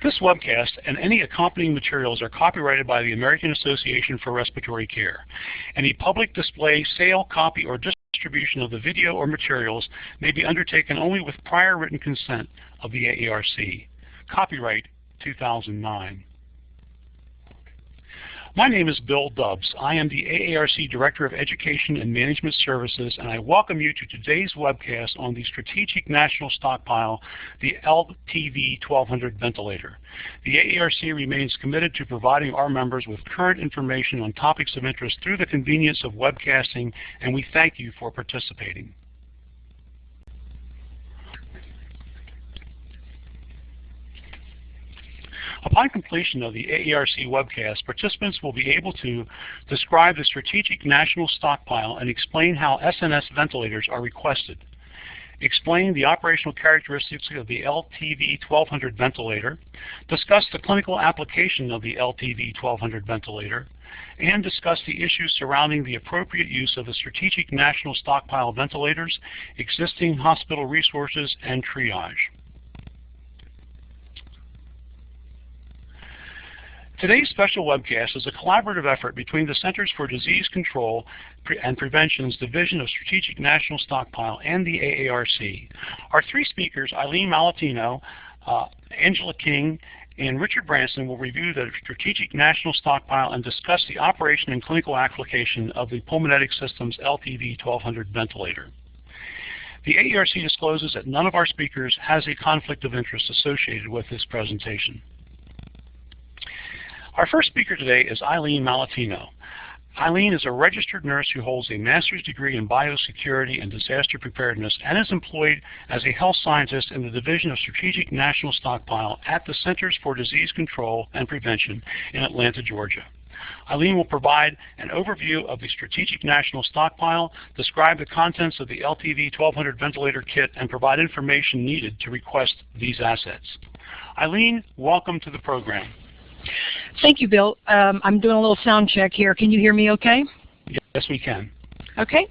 This webcast and any accompanying materials are copyrighted by the American Association for Respiratory Care. Any public display, sale, copy, or distribution of the video or materials may be undertaken only with prior written consent of the AARC. Copyright 2009. My name is Bill Dubbs. I am the AARC Director of Education and Management Services, and I welcome you to today's webcast on the Strategic National Stockpile, the LTV 1200 ventilator. The AARC remains committed to providing our members with current information on topics of interest through the convenience of webcasting, and we thank you for participating. Upon completion of the AARC webcast, participants will be able to describe the Strategic National Stockpile and explain how SNS ventilators are requested, explain the operational characteristics of the LTV 1200 ventilator, discuss the clinical application of the LTV 1200 ventilator, and discuss the issues surrounding the appropriate use of the Strategic National Stockpile ventilators, existing hospital resources, and triage. Today's special webcast is a collaborative effort between the Centers for Disease Control and Prevention's Division of Strategic National Stockpile and the AARC. Our three speakers, Eileen Malatino, Angela King, and Richard Branson, will review the Strategic National Stockpile and discuss the operation and clinical application of the Pulmonetic Systems LTV 1200 ventilator. The AARC discloses that none of our speakers has a conflict of interest associated with this presentation. Our first speaker today is Eileen Malatino. Eileen is a registered nurse who holds a master's degree in biosecurity and disaster preparedness and is employed as a health scientist in the Division of Strategic National Stockpile at the Centers for Disease Control and Prevention in Atlanta, Georgia. Eileen will provide an overview of the Strategic National Stockpile, describe the contents of the LTV 1200 ventilator kit, and provide information needed to request these assets. Eileen, welcome to the program. Thank you, Bill. I'm doing a little sound check here. Can you hear me okay? Yes, we can. Okay.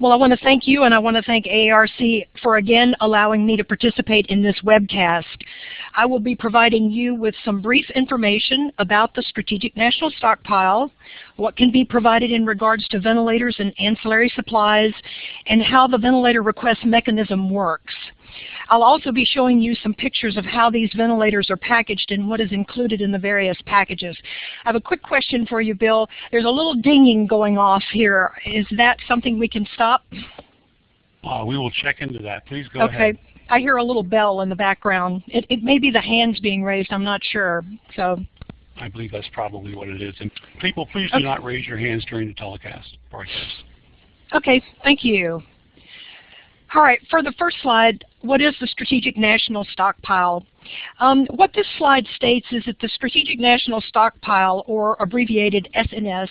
Well, I want to thank you, and I want to thank AARC for again allowing me to participate in this webcast. I will be providing you with some brief information about the Strategic National Stockpile, what can be provided in regards to ventilators and ancillary supplies, and how the ventilator request mechanism works. I'll also be showing you some pictures of how these ventilators are packaged and what is included in the various packages. I have a quick question for you, Bill. There's a little dinging going off here. Is that something we can stop? We will check into that. Please go ahead. Okay. I hear a little bell in the background. It may be the hands being raised. I'm not sure. So I believe that's probably what it is. And people, please do not raise your hands during the telecast. Okay. Thank you. All right, for the first slide, what is the Strategic National Stockpile? What this slide states is that the Strategic National Stockpile, or abbreviated SNS,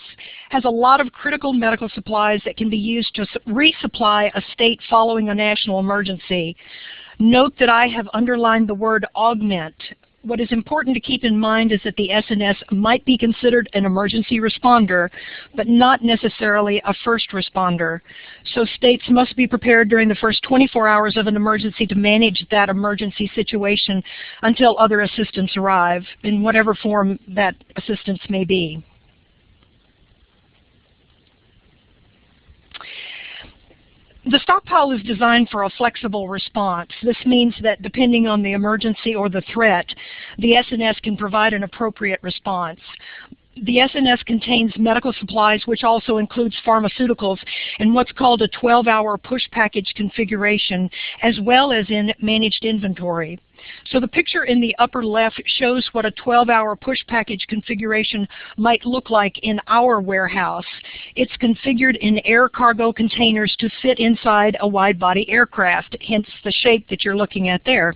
has a lot of critical medical supplies that can be used to resupply a state following a national emergency. Note that I have underlined the word augment. What is important to keep in mind is that the SNS might be considered an emergency responder, but not necessarily a first responder. So states must be prepared during the first 24 hours of an emergency to manage that emergency situation until other assistance arrive, in whatever form that assistance may be. The stockpile is designed for a flexible response. This means that depending on the emergency or the threat, the SNS can provide an appropriate response. The SNS contains medical supplies, which also includes pharmaceuticals, in what's called a 12-hour push package configuration, as well as in managed inventory. So the picture in the upper left shows what a 12-hour push package configuration might look like in our warehouse. It's configured in air cargo containers to fit inside a wide-body aircraft, hence the shape that you're looking at there.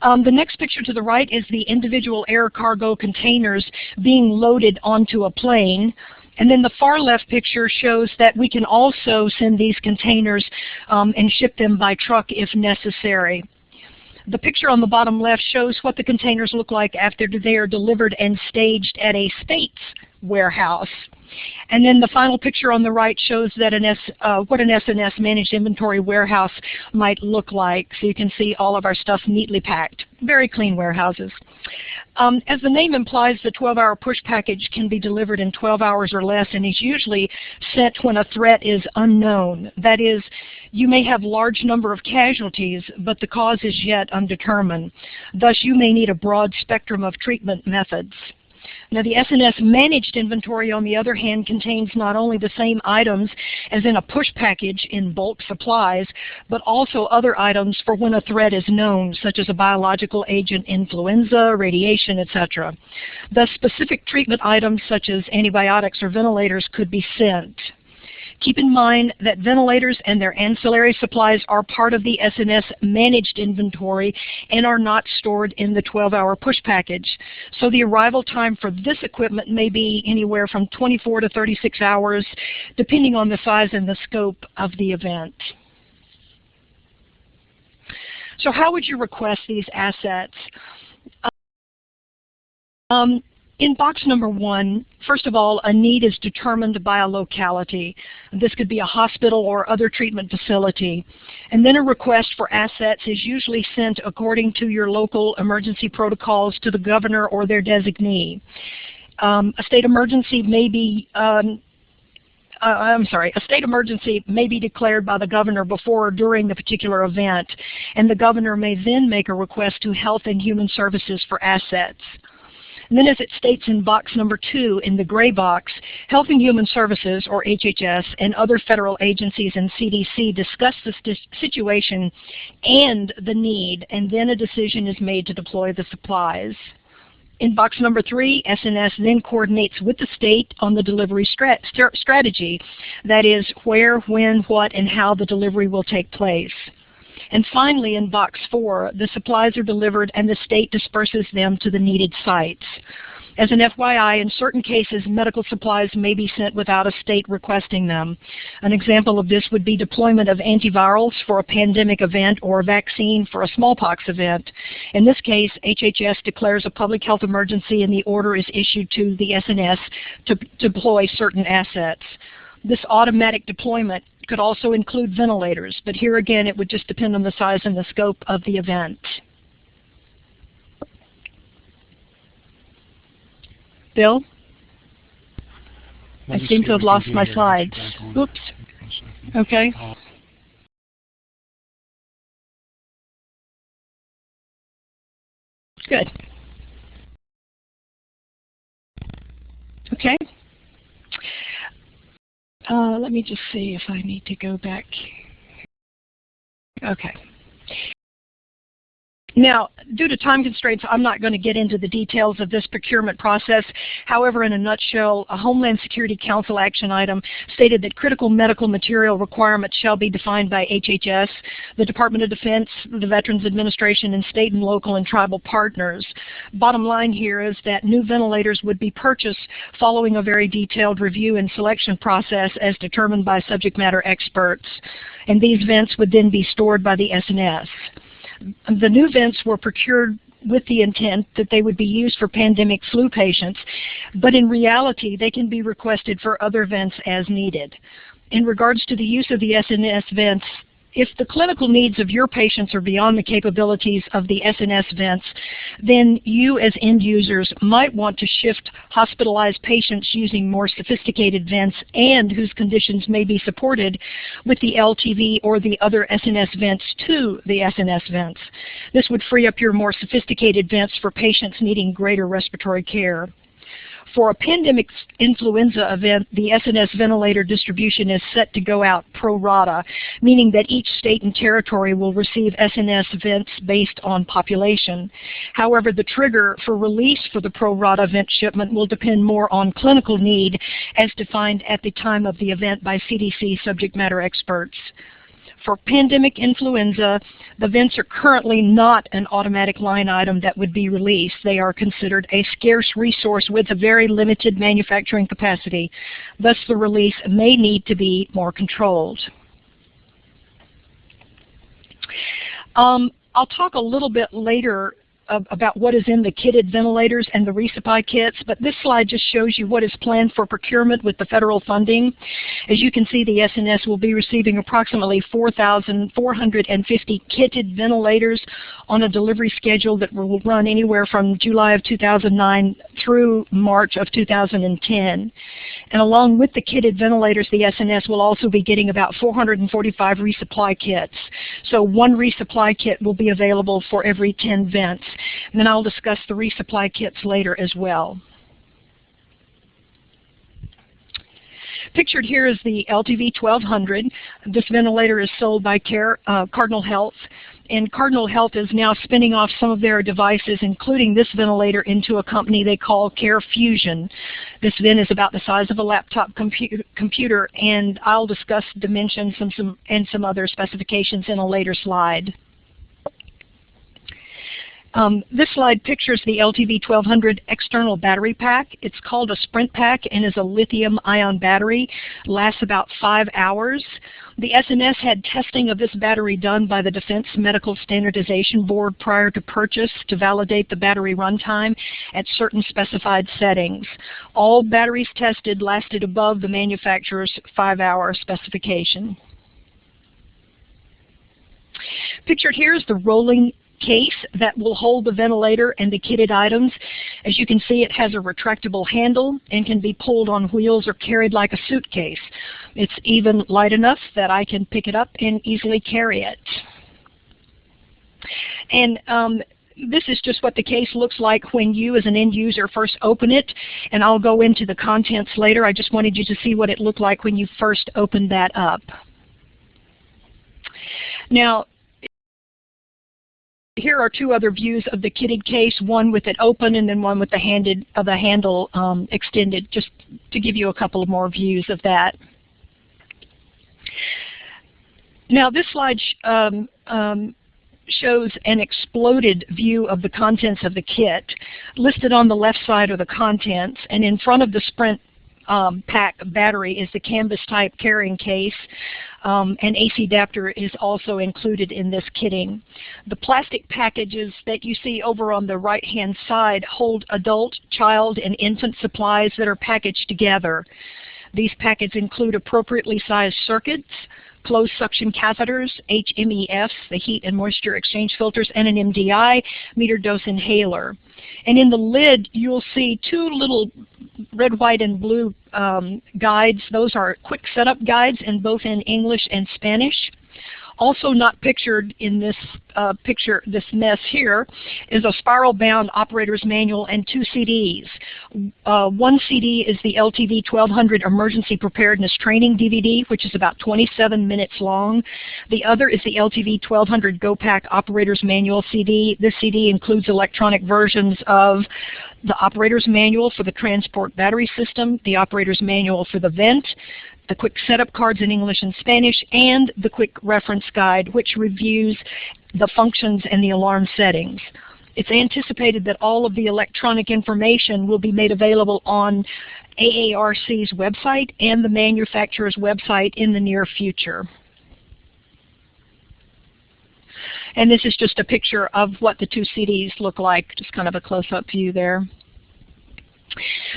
The next picture to the right is the individual air cargo containers being loaded onto a plane. And then the far left picture shows that we can also send these containers and ship them by truck if necessary. The picture on the bottom left shows what the containers look like after they are delivered and staged at a state's warehouse. And then the final picture on the right shows that what an S&S managed inventory warehouse might look like. So you can see all of our stuff neatly packed. Very clean warehouses. As the name implies, the 12-hour push package can be delivered in 12 hours or less and is usually sent when a threat is unknown. That is, you may have large number of casualties, but the cause is yet undetermined. Thus, you may need a broad spectrum of treatment methods. Now, the S&S managed inventory, on the other hand, contains not only the same items as in a push package in bulk supplies, but also other items for when a threat is known, such as a biological agent, influenza, radiation, etc. Thus, specific treatment items such as antibiotics or ventilators could be sent. Keep in mind that ventilators and their ancillary supplies are part of the S&S managed inventory and are not stored in the 12-hour push package. So the arrival time for this equipment may be anywhere from 24 to 36 hours, depending on the size and the scope of the event. So how would you request these assets? In box number 1, first of all, a need is determined by a locality. This could be a hospital or other treatment facility. And then a request for assets is usually sent according to your local emergency protocols to the governor or their designee. A state emergency may be declared by the governor before or during the particular event, and the governor may then make a request to Health and Human Services for assets. And then as it states in box number 2, in the gray box, Health and Human Services, or HHS, and other federal agencies and CDC discuss the situation and the need, and then a decision is made to deploy the supplies. In box number 3, S&S then coordinates with the state on the delivery strategy, that is, where, when, what, and how the delivery will take place. And finally, in box 4, the supplies are delivered and the state disperses them to the needed sites. As an FYI, in certain cases, medical supplies may be sent without a state requesting them. An example of this would be deployment of antivirals for a pandemic event or a vaccine for a smallpox event. In this case, HHS declares a public health emergency and the order is issued to the S&S to deploy certain assets. This automatic deployment could also include ventilators, but here again it would just depend on the size and the scope of the event. Bill? I seem to have lost my slides. Oops. Okay. Good. Okay. Let me just see if I need to go back. Okay. Now, due to time constraints, I'm not going to get into the details of this procurement process. However, in a nutshell, a Homeland Security Council action item stated that critical medical material requirements shall be defined by HHS, the Department of Defense, the Veterans Administration, and state and local and tribal partners. Bottom line here is that new ventilators would be purchased following a very detailed review and selection process as determined by subject matter experts. And these vents would then be stored by the S&S. The new vents were procured with the intent that they would be used for pandemic flu patients, but in reality they can be requested for other vents as needed. In regards to the use of the S&S vents, if the clinical needs of your patients are beyond the capabilities of the S&S vents, then you as end users might want to shift hospitalized patients using more sophisticated vents and whose conditions may be supported with the LTV or the other S&S vents to the S&S vents. This would free up your more sophisticated vents for patients needing greater respiratory care. For a pandemic influenza event, the S&S ventilator distribution is set to go out pro rata, meaning that each state and territory will receive S&S vents based on population. However, the trigger for release for the pro rata vent shipment will depend more on clinical need as defined at the time of the event by CDC subject matter experts. For pandemic influenza, the vents are currently not an automatic line item that would be released. They are considered a scarce resource with a very limited manufacturing capacity. Thus, the release may need to be more controlled. I'll talk a little bit later about what is in the kitted ventilators and the resupply kits, but this slide just shows you what is planned for procurement with the federal funding. As you can see, the SNS will be receiving approximately 4,450 kitted ventilators on a delivery schedule that will run anywhere from July of 2009 through March of 2010. And along with the kitted ventilators, the SNS will also be getting about 445 resupply kits. So one resupply kit will be available for every 10 vents. And then I'll discuss the resupply kits later as well. Pictured here is the LTV 1200. This ventilator is sold by Cardinal Health. And Cardinal Health is now spinning off some of their devices, including this ventilator, into a company they call Care Fusion. This vent is about the size of a laptop computer, and I'll discuss dimensions and some other specifications in a later slide. This slide pictures the LTV 1200 external battery pack. It's called a Sprint Pack and is a lithium-ion battery. Lasts about 5 hours. The SNS had testing of this battery done by the Defense Medical Standardization Board prior to purchase to validate the battery runtime at certain specified settings. All batteries tested lasted above the manufacturer's 5-hour specification. Pictured here is the rolling case that will hold the ventilator and the kitted items. As you can see, it has a retractable handle and can be pulled on wheels or carried like a suitcase. It's even light enough that I can pick it up and easily carry it. And this is just what the case looks like when you as an end user first open it, and I'll go into the contents later. I just wanted you to see what it looked like when you first opened that up. Now, here are two other views of the kitted case, one with it open and then one with the handle extended, just to give you a couple of more views of that. Now this slide shows an exploded view of the contents of the kit. Listed on the left side are the contents, and in front of the Sprint Pack battery is the canvas type carrying case. An AC adapter is also included in this kitting. The plastic packages that you see over on the right-hand side hold adult, child, and infant supplies that are packaged together. These packets include appropriately sized circuits, closed suction catheters, HMEFs, the heat and moisture exchange filters, and an MDI, meter dose inhaler. And in the lid, you'll see two little red, white, and blue guides. Those are quick setup guides, in both in English and Spanish. Also not pictured in this this mess here, is a spiral-bound operator's manual and 2 CDs. One CD is the LTV 1200 Emergency Preparedness Training DVD, which is about 27 minutes long. The other is the LTV 1200 GoPack Operator's Manual CD. This CD includes electronic versions of the operator's manual for the transport battery system, the operator's manual for the vent, the quick setup cards in English and Spanish, and the quick reference guide, which reviews the functions and the alarm settings. It's anticipated that all of the electronic information will be made available on AARC's website and the manufacturer's website in the near future. And this is just a picture of what the 2 CDs look like, just kind of a close-up view there.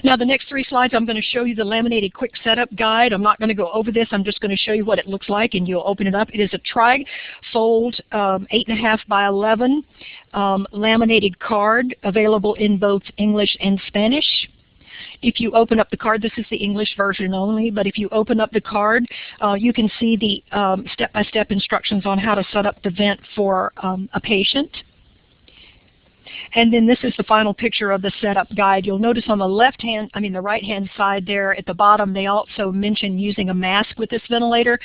Now the next 3 slides, I'm going to show you the laminated quick setup guide. I'm not going to go over this. I'm just going to show you what it looks like, and you'll open it up. It is a tri-fold 8.5 by 11 laminated card, available in both English and Spanish. If you open up the card, this is the English version only, but if you open up the card, you can see the step-by-step instructions on how to set up the vent for a patient. And then this is the final picture of the setup guide. You'll notice on the the right-hand side there at the bottom, they also mention using a mask with this ventilator,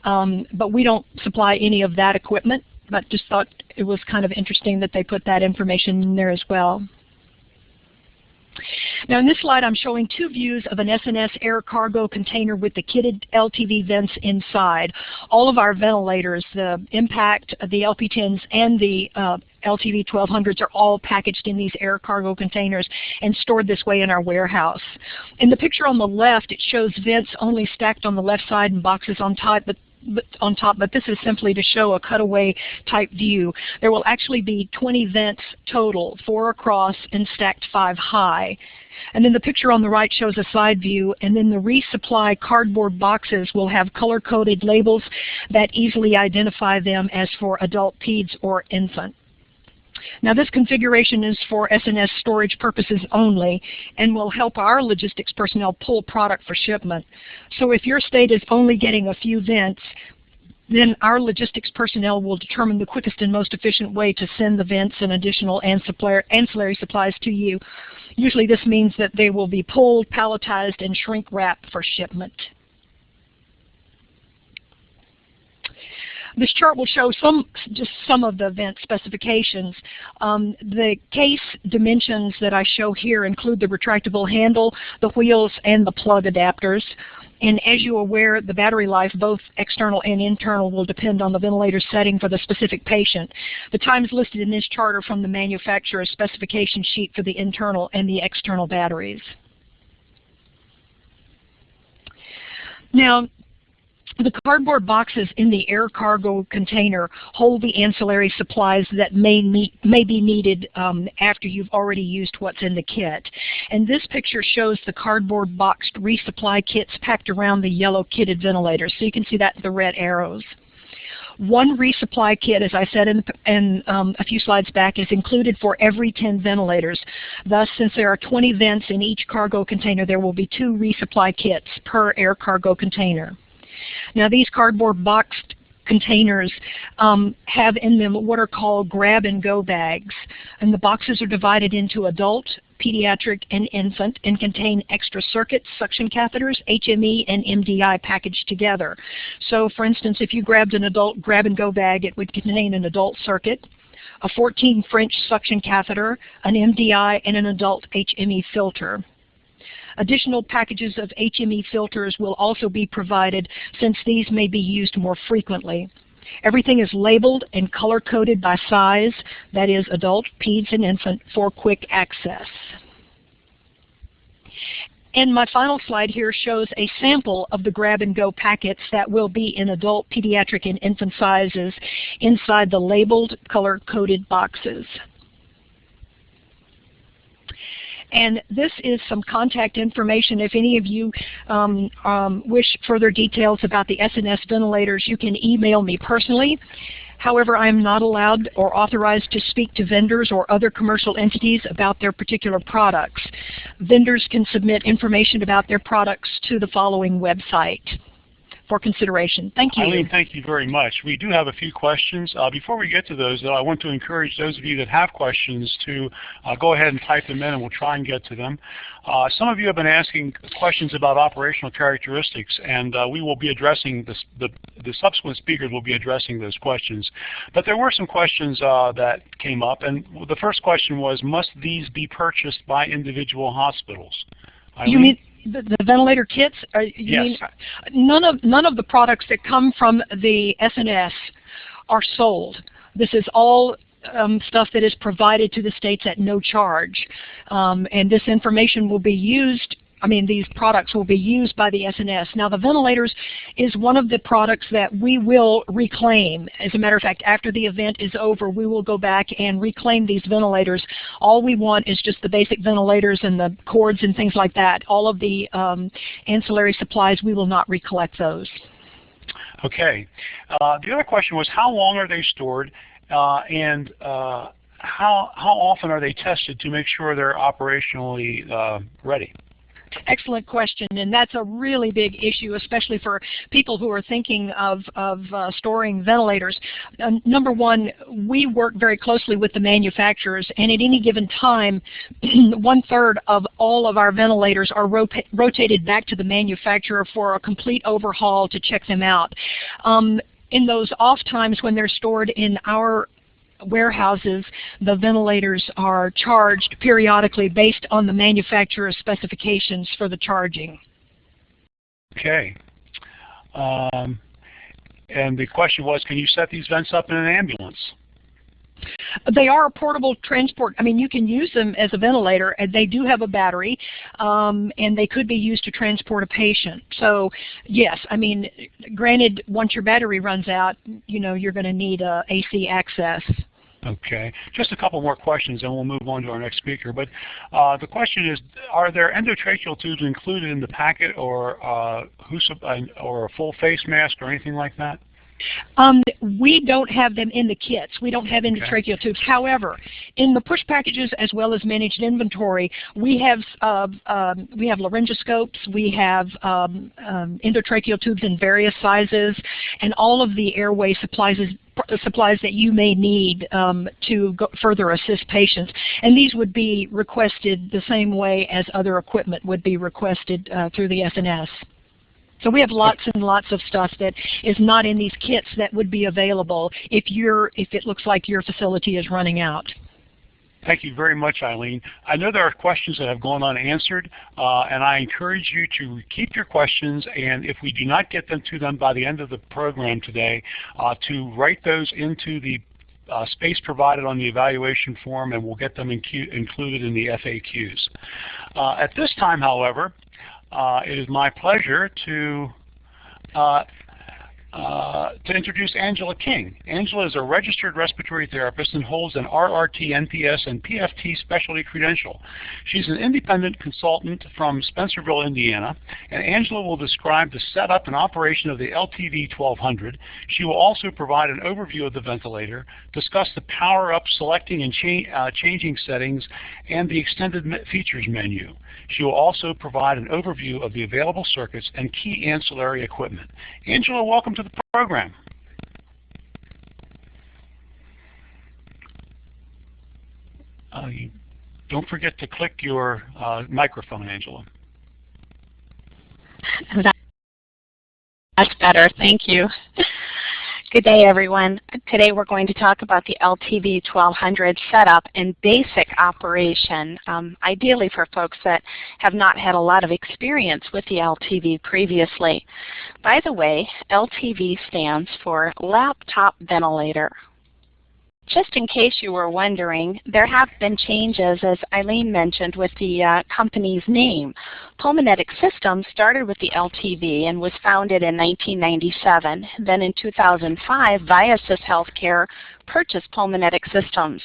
but we don't supply any of that equipment, but just thought it was kind of interesting that they put that information in there as well. Now in this slide, I'm showing 2 views of an SNS air cargo container with the kitted LTV vents inside. All of our ventilators, the Impact, the LP10s, and the LTV 1200s are all packaged in these air cargo containers and stored this way in our warehouse. In the picture on the left, it shows vents only stacked on the left side and boxes on top, but on top, but this is simply to show a cutaway type view. There will actually be 20 vents total, 4 across and stacked 5 high. And then the picture on the right shows a side view, and then the resupply cardboard boxes will have color-coded labels that easily identify them as for adult, peds, or infant. Now this configuration is for S&S storage purposes only and will help our logistics personnel pull product for shipment. So if your state is only getting a few vents, then our logistics personnel will determine the quickest and most efficient way to send the vents and additional ancillary supplies to you. Usually this means that they will be pulled, palletized, and shrink wrapped for shipment. This chart will show just some of the vent specifications. The case dimensions that I show here include the retractable handle, the wheels, and the plug adapters. And as you're aware, the battery life, both external and internal, will depend on the ventilator setting for the specific patient. The times listed in this chart are from the manufacturer's specification sheet for the internal and the external batteries. Now, the cardboard boxes in the air cargo container hold the ancillary supplies that may be needed after you've already used what's in the kit. And this picture shows the cardboard boxed resupply kits packed around the yellow kitted ventilators. So you can see that in the red arrows. One resupply kit, as I said in a few slides back, is included for every 10 ventilators. Thus, since there are 20 vents in each cargo container, there will be 2 resupply kits per air cargo container. Now these cardboard boxed containers have in them what are called grab-and-go bags. And the boxes are divided into adult, pediatric, and infant and contain extra circuits, suction catheters, HME, and MDI packaged together. So for instance, if you grabbed an adult grab-and-go bag, it would contain an adult circuit, a 14 French suction catheter, an MDI, and an adult HME filter. Additional packages of HME filters will also be provided since these may be used more frequently. Everything is labeled and color-coded by size, that is adult, peds, and infant, for quick access. And my final slide here shows a sample of the grab-and-go packets that will be in adult, pediatric, and infant sizes inside the labeled, color-coded boxes. And this is some contact information. If any of you wish further details about the S&S ventilators, you can email me personally. However, I am not allowed or authorized to speak to vendors or other commercial entities about their particular products. Vendors can submit information about their products to the following website for consideration. Thank you. Eileen, thank you very much. We do have a few questions. Before we get to those, though, I want to encourage those of you that have questions to go ahead and type them in, and we'll try and get to them. Some of you have been asking questions about operational characteristics, and we will be addressing this, the subsequent speakers will be addressing those questions. But there were some questions that came up, and the first question was, must these be purchased by individual hospitals? Eileen? You mean the ventilator kits? Yes. None of the products that come from the S&S are sold. This is all stuff that is provided to the states at no charge. And this information will be used, these products will be used by the S&S. Now the ventilators is one of the products that we will reclaim. As a matter of fact, after the event is over, we will go back and reclaim these ventilators. All we want is just the basic ventilators and the cords and things like that. All of the ancillary supplies, we will not recollect those. Okay. The other question was, how long are they stored, and how often are they tested to make sure they're operationally ready? Excellent question, and that's a really big issue, especially for people who are thinking of storing ventilators. Number one, we work very closely with the manufacturers, and at any given time, 1/3 of all of our ventilators are rotated back to the manufacturer for a complete overhaul to check them out. In those off times when they're stored in our warehouses, the ventilators are charged periodically based on the manufacturer's specifications for the charging. Okay. And the question was, can you set these vents up in an ambulance? They are a portable transport. I mean, you can use them as a ventilator, and they do have a battery, and they could be used to transport a patient. So, yes, I mean, granted, once your battery runs out, you know, you're going to need AC access. Okay. Just a couple more questions, and we'll move on to our next speaker. But the question is, are there endotracheal tubes included in the packet, or a full face mask, or anything like that? We don't have them in the kits. We don't have endotracheal tubes. However, in the push packages as well as managed inventory, we have laryngoscopes, we have endotracheal tubes in various sizes, and all of the airway supplies that you may need to further assist patients. And these would be requested the same way as other equipment would be requested through the SNS. So we have lots and lots of stuff that is not in these kits that would be available if it looks like your facility is running out. Thank you very much, Eileen. I know there are questions that have gone unanswered, and I encourage you to keep your questions, and if we do not get them to them by the end of the program today, to write those into the space provided on the evaluation form, and we'll get them included in the FAQs. At this time, however, it is my pleasure to introduce Angela King. Angela is a registered respiratory therapist and holds an RRT, NPS, and PFT specialty credential. She's an independent consultant from Spencerville, Indiana, and Angela will describe the setup and operation of the LTV 1200. She will also provide an overview of the ventilator, discuss the power-up, selecting and changing settings, and the extended features menu. She will also provide an overview of the available circuits and key ancillary equipment. Angela, welcome to the program. Don't forget to click your microphone, Angela. That's better. Thank you. Good day, everyone. Today we're going to talk about the LTV 1200 setup and basic operation, ideally for folks that have not had a lot of experience with the LTV previously. By the way, LTV stands for Laptop Ventilator. Just in case you were wondering, there have been changes, as Eileen mentioned, with the company's name. Pulmonetics Systems started with the LTV and was founded in 1997. Then in 2005, Viasys Healthcare purchased Pulmonetics Systems.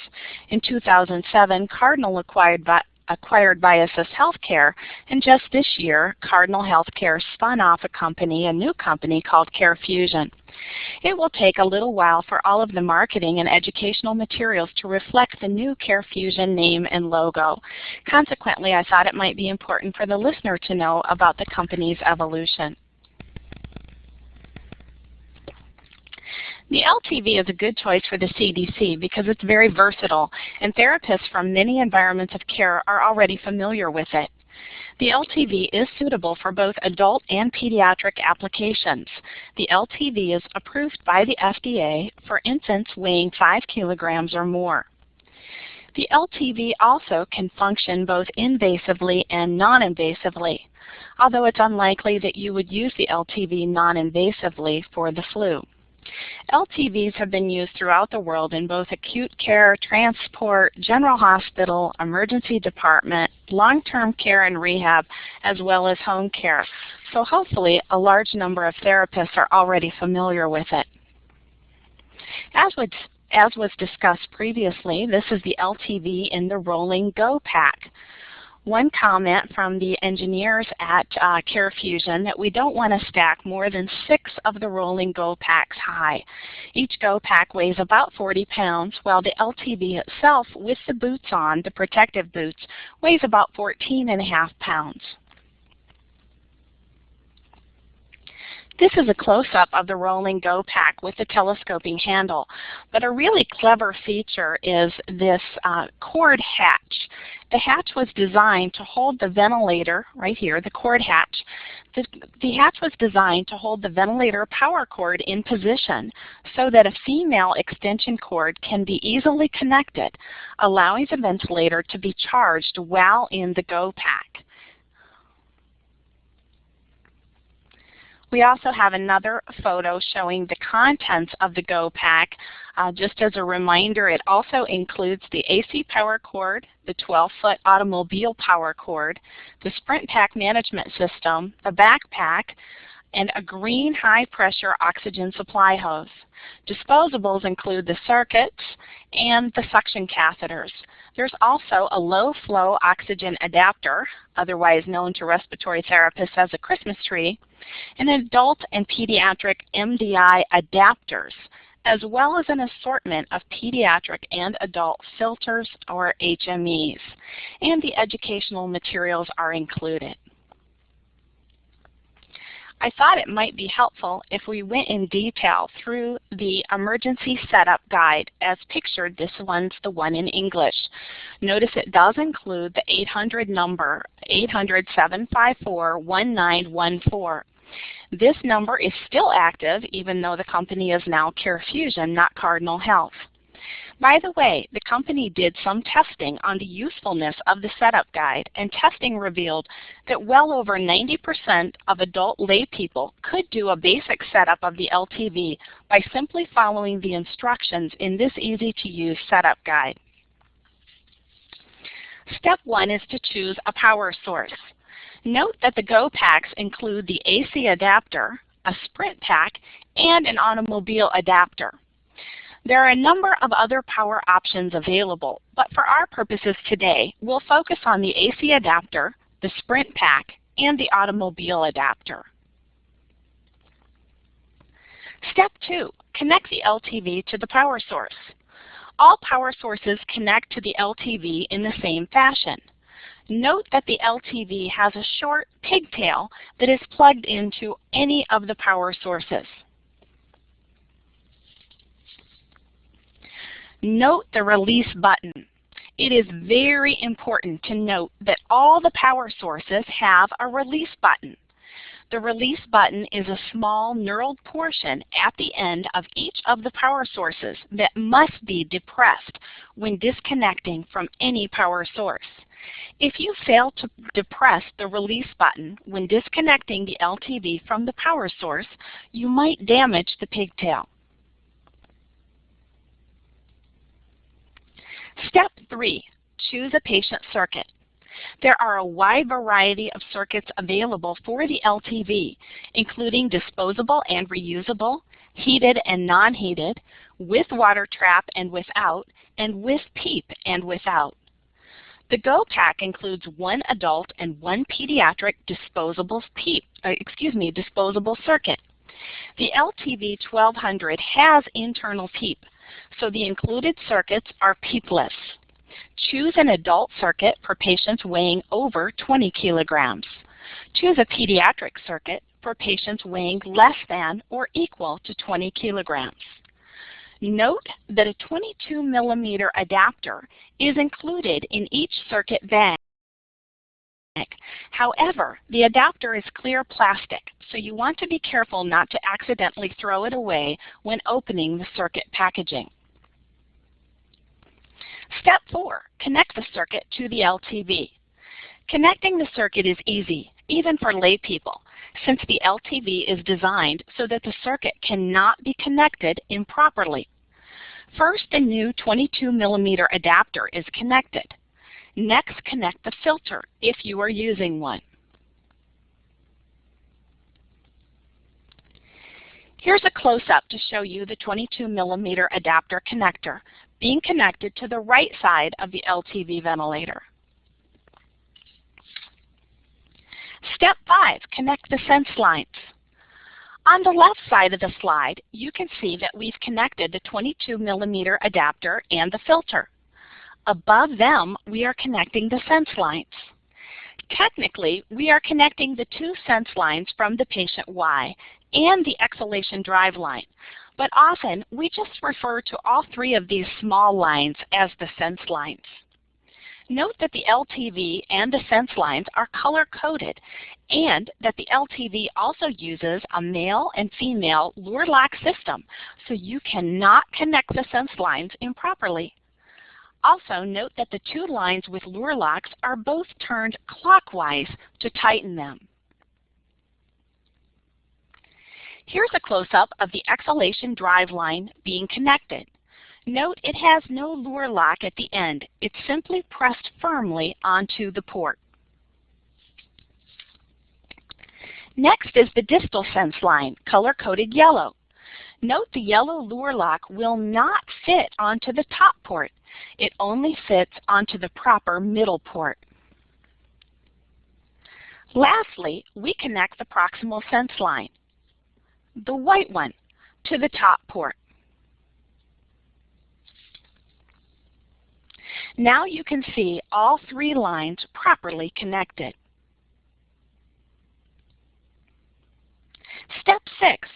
In 2007, Cardinal acquired Viasys Healthcare, and just this year, Cardinal Healthcare spun off a new company called CareFusion. It will take a little while for all of the marketing and educational materials to reflect the new CareFusion name and logo. Consequently, I thought it might be important for the listener to know about the company's evolution. The LTV is a good choice for the CDC because it's very versatile, and therapists from many environments of care are already familiar with it. The LTV is suitable for both adult and pediatric applications. The LTV is approved by the FDA for infants weighing 5 kilograms or more. The LTV also can function both invasively and non-invasively, although it's unlikely that you would use the LTV non-invasively for the flu. LTVs have been used throughout the world in both acute care, transport, general hospital, emergency department, long-term care and rehab, as well as home care. So hopefully a large number of therapists are already familiar with it. As was discussed previously, this is the LTV in the Rolling Go Pack. One comment from the engineers at CareFusion that we don't want to stack more than 6 of the Rolling Go Packs high. Each Go Pack weighs about 40 pounds, while the LTV itself, with the boots on, the protective boots, weighs about 14.5 pounds. This is a close-up of the Rolling Go Pack with the telescoping handle, but a really clever feature is this cord hatch. The hatch was designed to hold the ventilator, right here, the cord hatch. The hatch was designed to hold the ventilator power cord in position so that a female extension cord can be easily connected, allowing the ventilator to be charged while in the Go Pack. We also have another photo showing the contents of the Go Pack. Just as a reminder, it also includes the AC power cord, the 12-foot automobile power cord, the Sprint Pack management system, the backpack, and a green high-pressure oxygen supply hose. Disposables include the circuits and the suction catheters. There's also a low-flow oxygen adapter, otherwise known to respiratory therapists as a Christmas tree, and adult and pediatric MDI adapters, as well as an assortment of pediatric and adult filters or HMEs. And the educational materials are included. I thought it might be helpful if we went in detail through the emergency setup guide as pictured. This one's the one in English. Notice it does include the 800 number, 800-754-1914. This number is still active even though the company is now CareFusion, not Cardinal Health. By the way, the company did some testing on the usefulness of the setup guide, and testing revealed that well over 90% of adult lay people could do a basic setup of the LTV by simply following the instructions in this easy-to-use setup guide. Step 1 is to choose a power source. Note that the Go Packs include the AC adapter, a Sprint Pack, and an automobile adapter. There are a number of other power options available, but for our purposes today, we'll focus on the AC adapter, the Sprint Pack, and the automobile adapter. Step 2, connect the LTV to the power source. All power sources connect to the LTV in the same fashion. Note that the LTV has a short pigtail that is plugged into any of the power sources. Note the release button. It is very important to note that all the power sources have a release button. The release button is a small knurled portion at the end of each of the power sources that must be depressed when disconnecting from any power source. If you fail to depress the release button when disconnecting the LTV from the power source, you might damage the pigtail. Step 3, choose a patient circuit. There are a wide variety of circuits available for the LTV, including disposable and reusable, heated and non-heated, with water trap and without, and with PEEP and without. The Go Pack includes one adult and one pediatric disposable circuit. The LTV 1200 has internal PEEP, so the included circuits are PEEP-less. Choose an adult circuit for patients weighing over 20 kilograms. Choose a pediatric circuit for patients weighing less than or equal to 20 kilograms. Note that a 22 millimeter adapter is included in each circuit bag. However, the adapter is clear plastic, so you want to be careful not to accidentally throw it away when opening the circuit packaging. Step 4, connect the circuit to the LTV. Connecting the circuit is easy, even for lay people, since the LTV is designed so that the circuit cannot be connected improperly. First, the new 22 millimeter adapter is connected. Next, connect the filter if you are using one. Here's a close-up to show you the 22 millimeter adapter connector being connected to the right side of the LTV ventilator. Step 5, connect the sense lines. On the left side of the slide, you can see that we've connected the 22 millimeter adapter and the filter. Above them, we are connecting the sense lines. Technically, we are connecting the two sense lines from the patient Y and the exhalation drive line, but often we just refer to all three of these small lines as the sense lines. Note that the LTV and the sense lines are color-coded, and that the LTV also uses a male and female lure lock system, so you cannot connect the sense lines improperly. Also, note that the two lines with lure locks are both turned clockwise to tighten them. Here's a close-up of the exhalation drive line being connected. Note it has no lure lock at the end. It's simply pressed firmly onto the port. Next is the distal sense line, color-coded yellow. Note the yellow lure lock will not fit onto the top port. It only fits onto the proper middle port. Lastly, we connect the proximal sense line, the white one, to the top port. Now you can see all three lines properly connected. Step 6,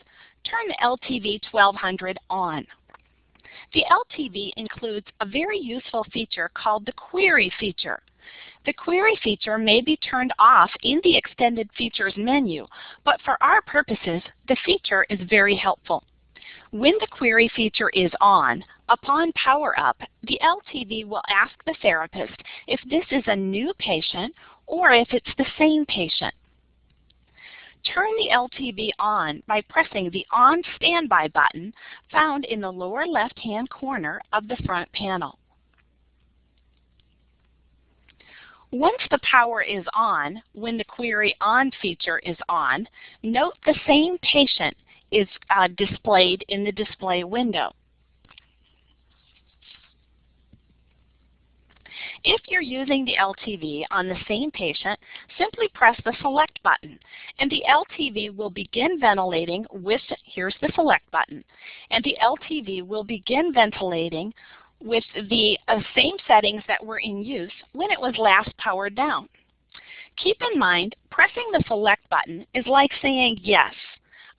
turn the LTV 1200 on. The LTV includes a very useful feature called the query feature. The query feature may be turned off in the extended features menu, but for our purposes, the feature is very helpful. When the query feature is on, upon power up, the LTV will ask the therapist if this is a new patient or if it's the same patient. Turn the LTV on by pressing the On Standby button found in the lower left-hand corner of the front panel. Once the power is on, when the Query On feature is on, note the same patient is displayed in the display window. If you're using the LTV on the same patient, simply press the Select button, and the LTV will begin ventilating with, here's the Select button, and the LTV will begin ventilating with the same settings that were in use when it was last powered down. Keep in mind, pressing the Select button is like saying, yes,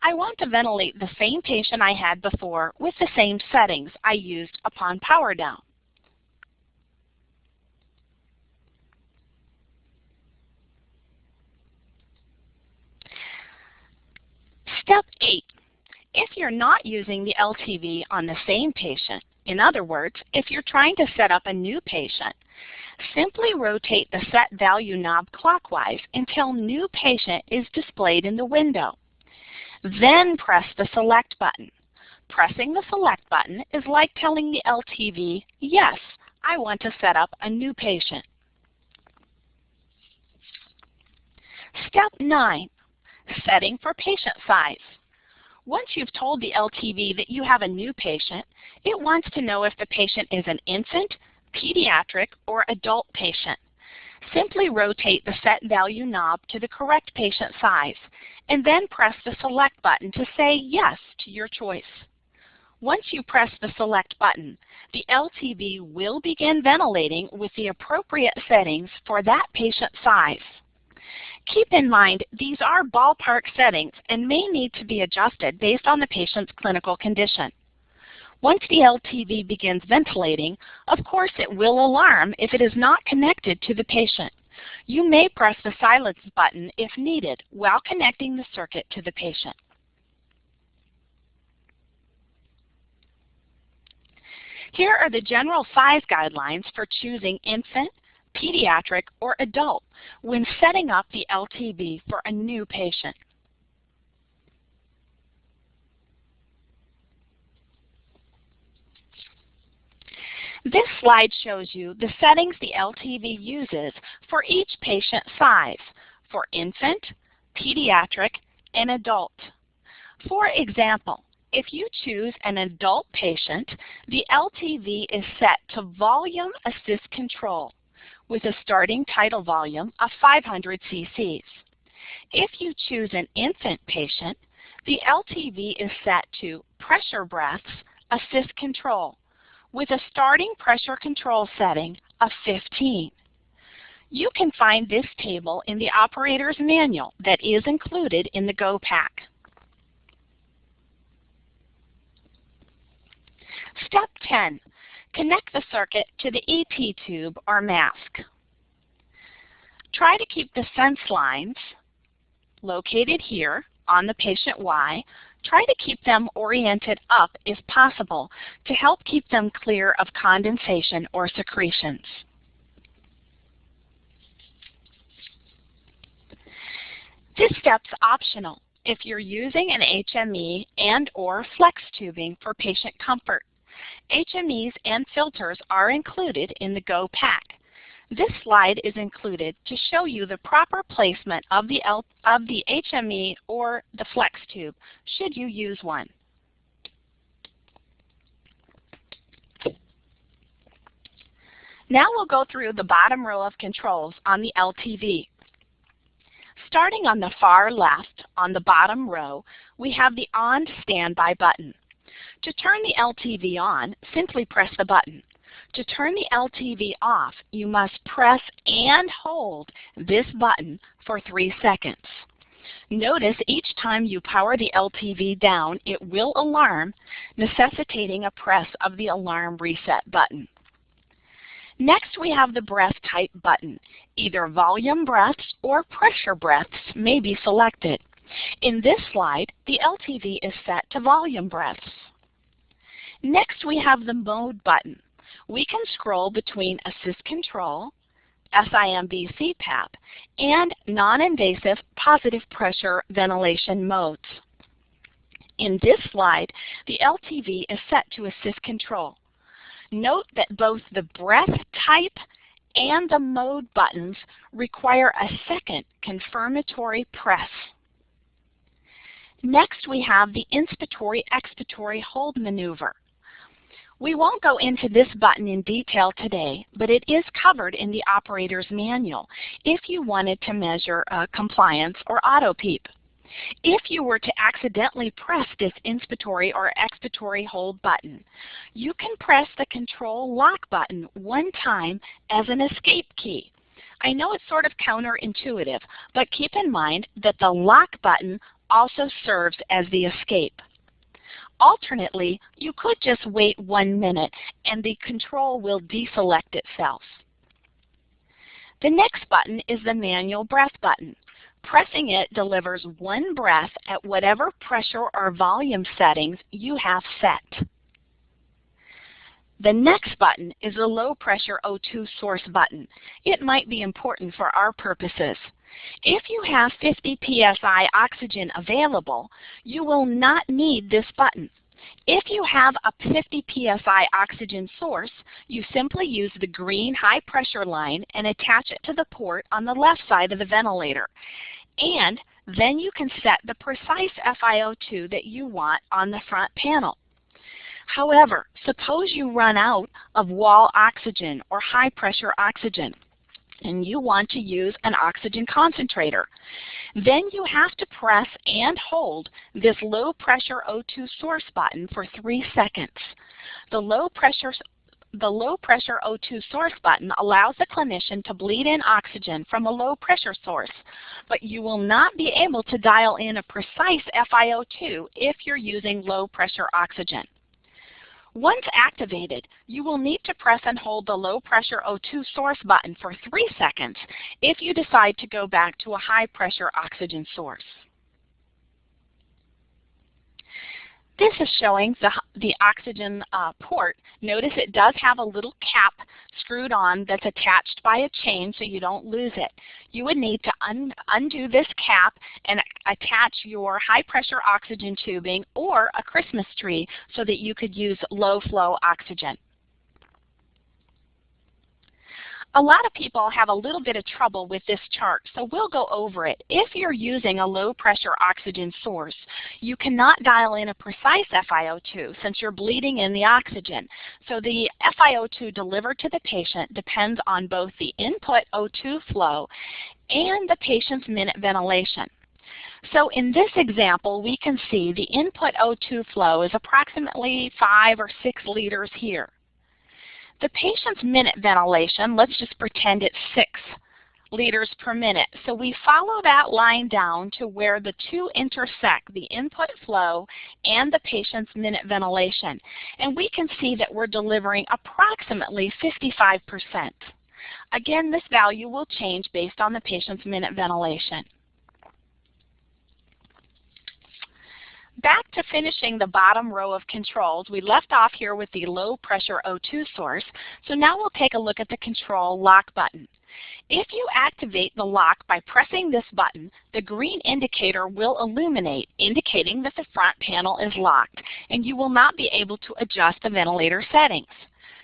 I want to ventilate the same patient I had before with the same settings I used upon power down. Step 8. If you're not using the LTV on the same patient, in other words, if you're trying to set up a new patient, simply rotate the Set Value knob clockwise until New Patient is displayed in the window. Then press the Select button. Pressing the Select button is like telling the LTV, yes, I want to set up a new patient. Step 9. Setting for patient size. Once you've told the LTV that you have a new patient, it wants to know if the patient is an infant, pediatric, or adult patient. Simply rotate the Set Value knob to the correct patient size, and then press the Select button to say yes to your choice. Once you press the Select button, the LTV will begin ventilating with the appropriate settings for that patient size. Keep in mind, these are ballpark settings and may need to be adjusted based on the patient's clinical condition. Once the LTV begins ventilating, of course it will alarm if it is not connected to the patient. You may press the silence button if needed while connecting the circuit to the patient. Here are the general size guidelines for choosing infant, pediatric, or adult when setting up the LTV for a new patient. This slide shows you the settings the LTV uses for each patient size for infant, pediatric, and adult. For example, if you choose an adult patient, the LTV is set to Volume Assist Control with a starting tidal volume of 500 cc's. If you choose an infant patient, the LTV is set to Pressure Breaths Assist Control with a starting pressure control setting of 15. You can find this table in the operator's manual that is included in the Go Pack. Step 10. Connect the circuit to the EP tube or mask. Try to keep the sense lines located here on the patient Y. Try to keep them oriented up if possible to help keep them clear of condensation or secretions. This step's optional. if you're using an HME and/or flex tubing for patient comfort. HMEs and filters are included in the Go pack. This slide is included to show you the proper placement of the HME or the flex tube, should you use one. Now we'll go through the bottom row of controls on the LTV. Starting on the far left on the bottom row, we have the On Standby button. To turn the LTV on, simply press the button. To turn the LTV off, you must press and hold this button for 3 seconds. Notice each time you power the LTV down, it will alarm, necessitating a press of the alarm reset button. Next, we have the breath type button. Either volume breaths or pressure breaths may be selected. In this slide, the LTV is set to volume breaths. Next, we have the mode button. We can scroll between assist control, SIMV CPAP, and non-invasive positive pressure ventilation modes. In this slide, the LTV is set to assist control. Note that both the breath type and the mode buttons require a second confirmatory press. Next, we have the inspiratory-expiratory hold maneuver. We won't go into this button in detail today, but it is covered in the operator's manual if you wanted to measure compliance or auto-PEEP. If you were to accidentally press this inspiratory or expiratory hold button, you can press the control lock button one time as an escape key. I know it's sort of counterintuitive, but keep in mind that the lock button also serves as the escape. Alternately, you could just wait 1 minute and the control will deselect itself. The next button is the manual breath button. Pressing it delivers one breath at whatever pressure or volume settings you have set. The next button is the low pressure O2 source button. It might be important for our purposes. If you have 50 psi oxygen available, you will not need this button. If you have a 50 psi oxygen source, you simply use the green high pressure line and attach it to the port on the left side of the ventilator. And then you can set the precise FiO2 that you want on the front panel. However, suppose you run out of wall oxygen or high pressure oxygen and you want to use an oxygen concentrator. Then you have to press and hold this low pressure O2 source button for 3 seconds. The low pressure O2 source button allows the clinician to bleed in oxygen from a low pressure source, but you will not be able to dial in a precise FiO2 if you're using low pressure oxygen. Once activated, you will need to press and hold the low pressure O2 source button for 3 seconds if you decide to go back to a high pressure oxygen source. This is showing the oxygen port. Notice it does have a little cap screwed on that's attached by a chain so you don't lose it. You would need to undo this cap and attach your high pressure oxygen tubing or a Christmas tree so that you could use low flow oxygen. A lot of people have a little bit of trouble with this chart, so we'll go over it. If you're using a low pressure oxygen source, you cannot dial in a precise FiO2 since you're bleeding in the oxygen. So the FiO2 delivered to the patient depends on both the input O2 flow and the patient's minute ventilation. So in this example, we can see the input O2 flow is approximately 5 or 6 liters here. The patient's minute ventilation, let's just pretend it's 6 liters per minute. So we follow that line down to where the two intersect, the input flow and the patient's minute ventilation. And we can see that we're delivering approximately 55%. Again, this value will change based on the patient's minute ventilation. Back to finishing the bottom row of controls, we left off here with the low pressure O2 source, so now we'll take a look at the control lock button. If you activate the lock by pressing this button, the green indicator will illuminate, indicating that the front panel is locked, and you will not be able to adjust the ventilator settings.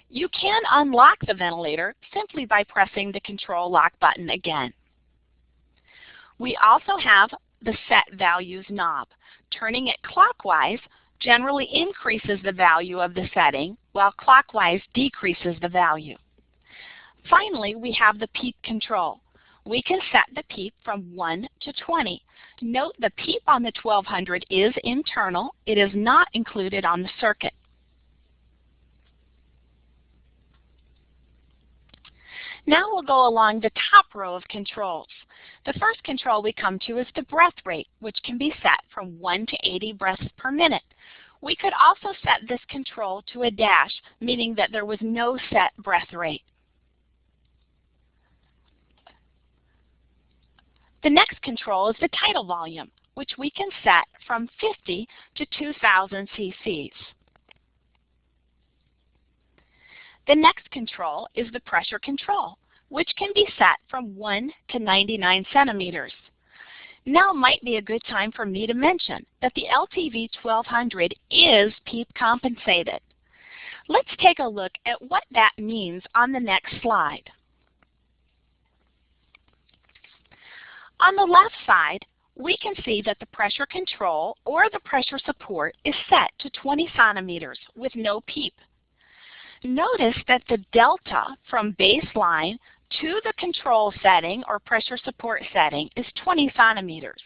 You can unlock the ventilator simply by pressing the control lock button again. We also have the Set Values knob. Turning it clockwise generally increases the value of the setting, while clockwise decreases the value. Finally, we have the PEEP control. We can set the PEEP from 1 to 20. Note the PEEP on the 1200 is internal. It is not included on the circuit. Now we'll go along the top row of controls. The first control we come to is the breath rate, which can be set from 1 to 80 breaths per minute. We could also set this control to a dash, meaning that there was no set breath rate. The next control is the tidal volume, which we can set from 50 to 2,000 cc's. The next control is the pressure control, which can be set from 1 to 99 centimeters. Now might be a good time for me to mention that the LTV 1200 is PEEP compensated. Let's take a look at what that means on the next slide. On the left side, we can see that the pressure control or the pressure support is set to 20 centimeters with no PEEP. Notice that the delta from baseline to the control setting or pressure support setting is 20 centimeters.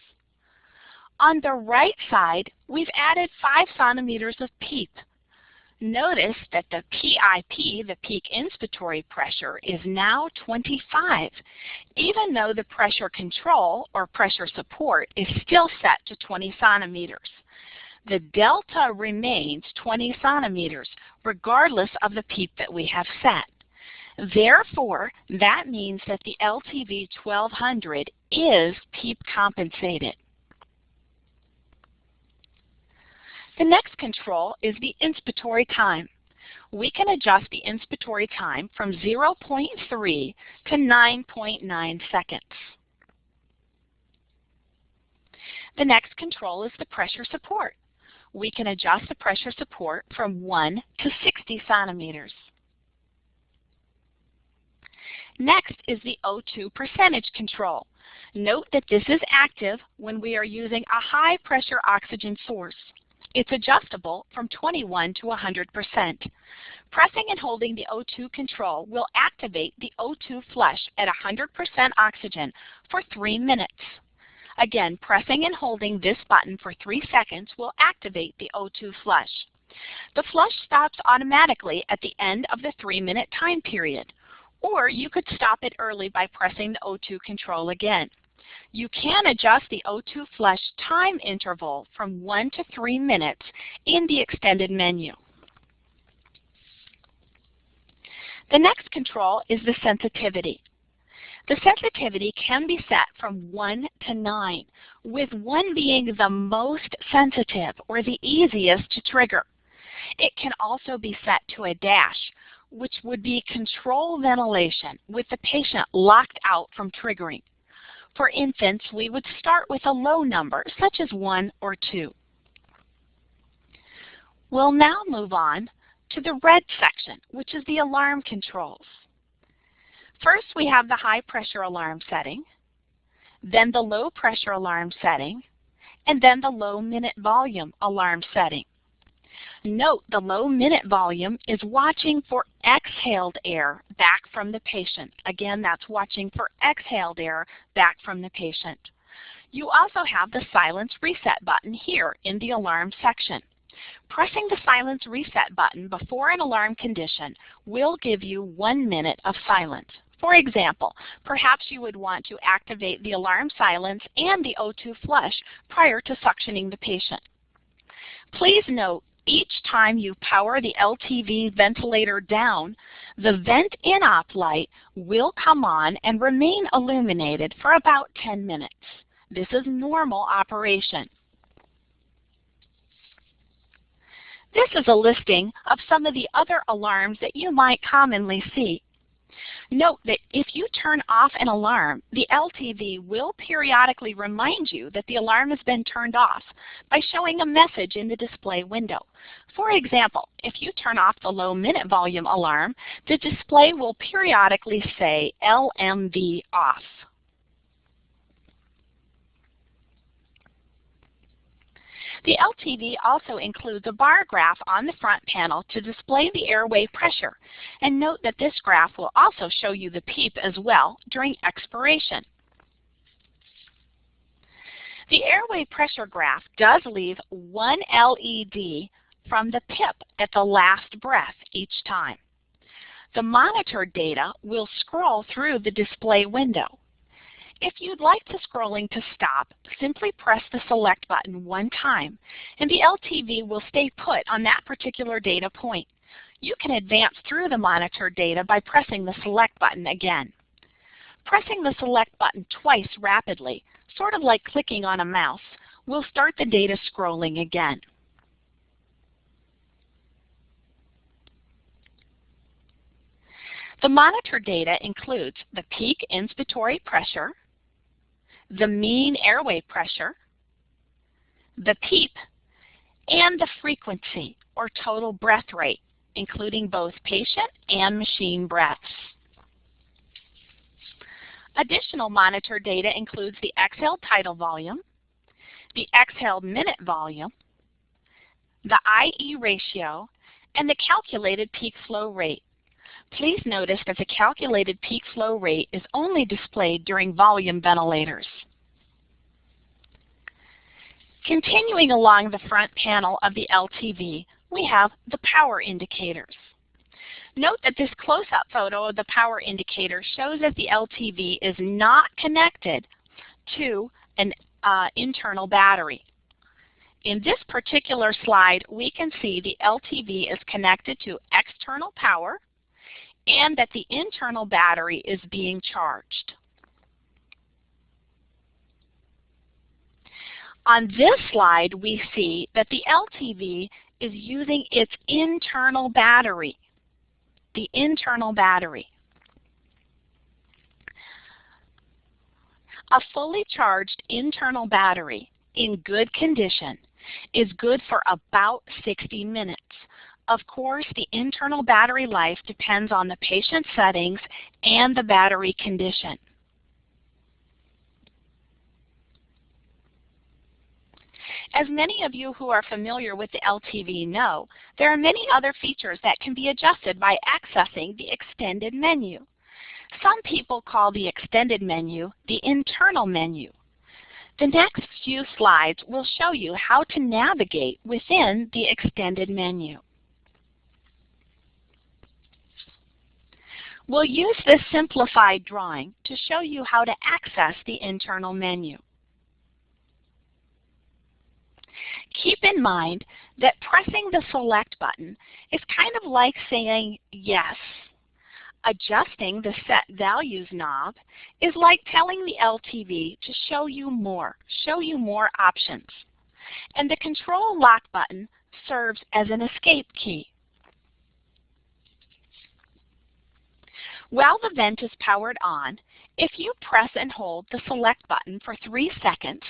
On the right side, we've added 5 centimeters of PEEP. Notice that the PIP, the peak inspiratory pressure, is now 25, even though the pressure control or pressure support is still set to 20 centimeters. The delta remains 20 centimeters, regardless of the PEEP that we have set. Therefore, that means that the LTV 1200 is PEEP compensated. The next control is the inspiratory time. We can adjust the inspiratory time from 0.3 to 9.9 seconds. The next control is the pressure support. We can adjust the pressure support from 1 to 60 centimeters. Next is the O2 percentage control. Note that this is active when we are using a high pressure oxygen source. It's adjustable from 21 to 100%. Pressing and holding the O2 control will activate the O2 flush at 100% oxygen for 3 minutes. Again, pressing and holding this button for 3 seconds will activate the O2 flush. The flush stops automatically at the end of the 3-minute time period, or you could stop it early by pressing the O2 control again. You can adjust the O2 flush time interval from 1 to 3 minutes in the extended menu. The next control is the sensitivity. The sensitivity can be set from 1 to 9, with 1 being the most sensitive or the easiest to trigger. It can also be set to a dash, which would be control ventilation with the patient locked out from triggering. For infants, we would start with a low number, such as 1 or 2. We'll now move on to the red section, which is the alarm controls. First, we have the high pressure alarm setting, then the low pressure alarm setting, and then the low minute volume alarm setting. Note the low minute volume is watching for exhaled air back from the patient. Again, that's watching for exhaled air back from the patient. You also have the silence reset button here in the alarm section. Pressing the silence reset button before an alarm condition will give you 1 minute of silence. For example, perhaps you would want to activate the alarm silence and the O2 flush prior to suctioning the patient. Please note, each time you power the LTV ventilator down, the vent in-op light will come on and remain illuminated for about 10 minutes. This is normal operation. This is a listing of some of the other alarms that you might commonly see. Note that if you turn off an alarm, the LTV will periodically remind you that the alarm has been turned off by showing a message in the display window. For example, if you turn off the low minute volume alarm, the display will periodically say LMV off. The LTV also includes a bar graph on the front panel to display the airway pressure. And note that this graph will also show you the PEEP as well during expiration. The airway pressure graph does leave one LED from the PIP at the last breath each time. The monitored data will scroll through the display window. If you'd like the scrolling to stop, simply press the select button one time, and the LTV will stay put on that particular data point. You can advance through the monitored data by pressing the select button again. Pressing the select button twice rapidly, sort of like clicking on a mouse, will start the data scrolling again. The monitored data includes the peak inspiratory pressure, the mean airway pressure, the PEEP, and the frequency or total breath rate, including both patient and machine breaths. Additional monitored data includes the exhaled tidal volume, the exhaled minute volume, the IE ratio, and the calculated peak flow rate. Please notice that the calculated peak flow rate is only displayed during volume ventilators. Continuing along the front panel of the LTV, we have the power indicators. Note that this close-up photo of the power indicator shows that the LTV is not connected to an internal battery. In this particular slide, we can see the LTV is connected to external power and that the internal battery is being charged. On this slide, we see that the LTV is using its internal battery, the internal battery. A fully charged internal battery in good condition is good for about 60 minutes. Of course, the internal battery life depends on the patient settings and the battery condition. As many of you who are familiar with the LTV know, there are many other features that can be adjusted by accessing the extended menu. Some people call the extended menu the internal menu. The next few slides will show you how to navigate within the extended menu. We'll use this simplified drawing to show you how to access the internal menu. Keep in mind that pressing the select button is kind of like saying yes. Adjusting the set values knob is like telling the LTV to show you more options. And the control lock button serves as an escape key. While the vent is powered on, if you press and hold the select button for 3 seconds,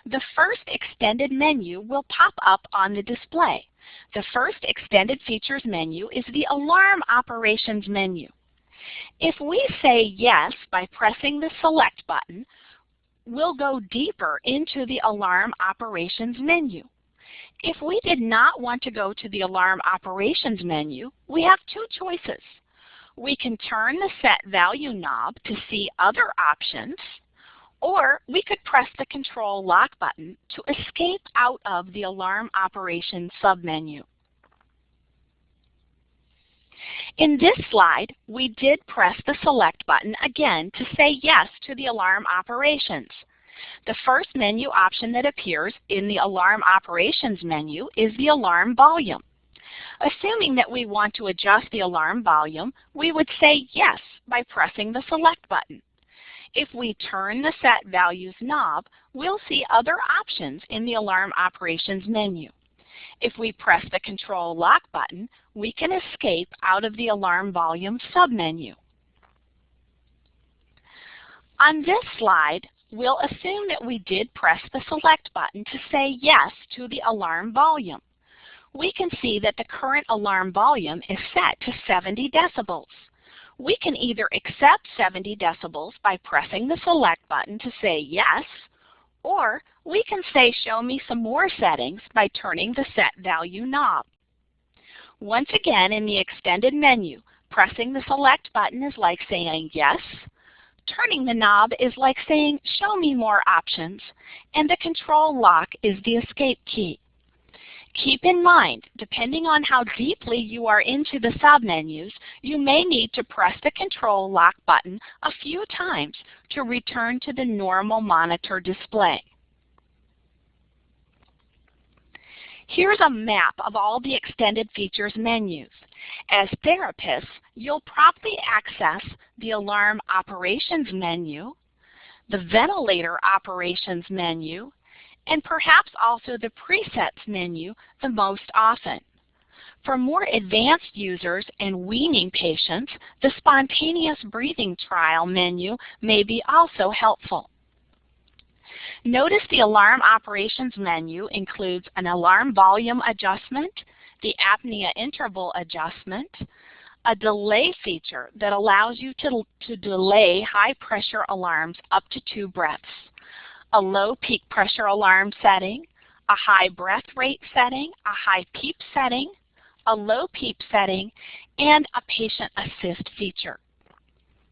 the first extended menu will pop up on the display. The first extended features menu is the alarm operations menu. If we say yes by pressing the select button, we'll go deeper into the alarm operations menu. If we did not want to go to the alarm operations menu, we have 2 choices. We can turn the set value knob to see other options, or we could press the control lock button to escape out of the alarm operations submenu. In this slide, we did press the select button again to say yes to the alarm operations. The first menu option that appears in the alarm operations menu is the alarm volume. Assuming that we want to adjust the alarm volume, we would say yes by pressing the select button. If we turn the set values knob, we'll see other options in the alarm operations menu. If we press the control lock button, we can escape out of the alarm volume submenu. On this slide, we'll assume that we did press the select button to say yes to the alarm volume. We can see that the current alarm volume is set to 70 decibels. We can either accept 70 decibels by pressing the select button to say yes, or we can say show me some more settings by turning the set value knob. Once again, in the extended menu, pressing the select button is like saying yes, turning the knob is like saying show me more options, and the control lock is the escape key. Keep in mind, depending on how deeply you are into the submenus, you may need to press the control lock button a few times to return to the normal monitor display. Here's a map of all the extended features menus. As therapists, you'll probably access the alarm operations menu, the ventilator operations menu, and perhaps also the presets menu the most often. For more advanced users and weaning patients, the spontaneous breathing trial menu may be also helpful. Notice the alarm operations menu includes an alarm volume adjustment, the apnea interval adjustment, a delay feature that allows you to delay high pressure alarms up to 2 breaths, a low peak pressure alarm setting, a high breath rate setting, a high PEEP setting, a low PEEP setting, and a patient assist feature.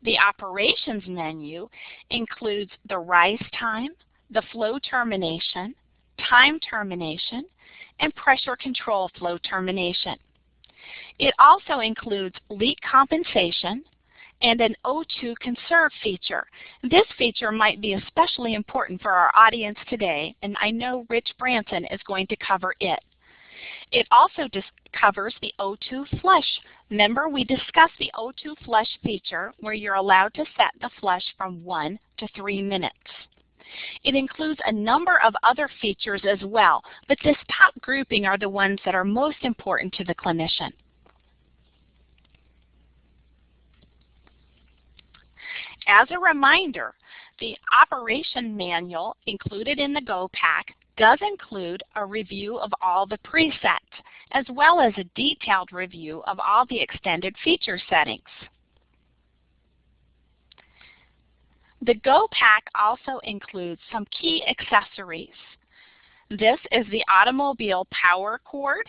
The operations menu includes the rise time, the flow termination, time termination, and pressure control flow termination. It also includes leak compensation and an O2 conserve feature. This feature might be especially important for our audience today, and I know Rich Branson is going to cover it. It also covers the O2 flush. Remember, we discussed the O2 flush feature where you're allowed to set the flush from 1 to 3 minutes. It includes a number of other features as well, but this top grouping are the ones that are most important to the clinician. As a reminder, the operation manual included in the Go Pack does include a review of all the presets, as well as a detailed review of all the extended feature settings. The Go Pack also includes some key accessories. This is the automobile power cord,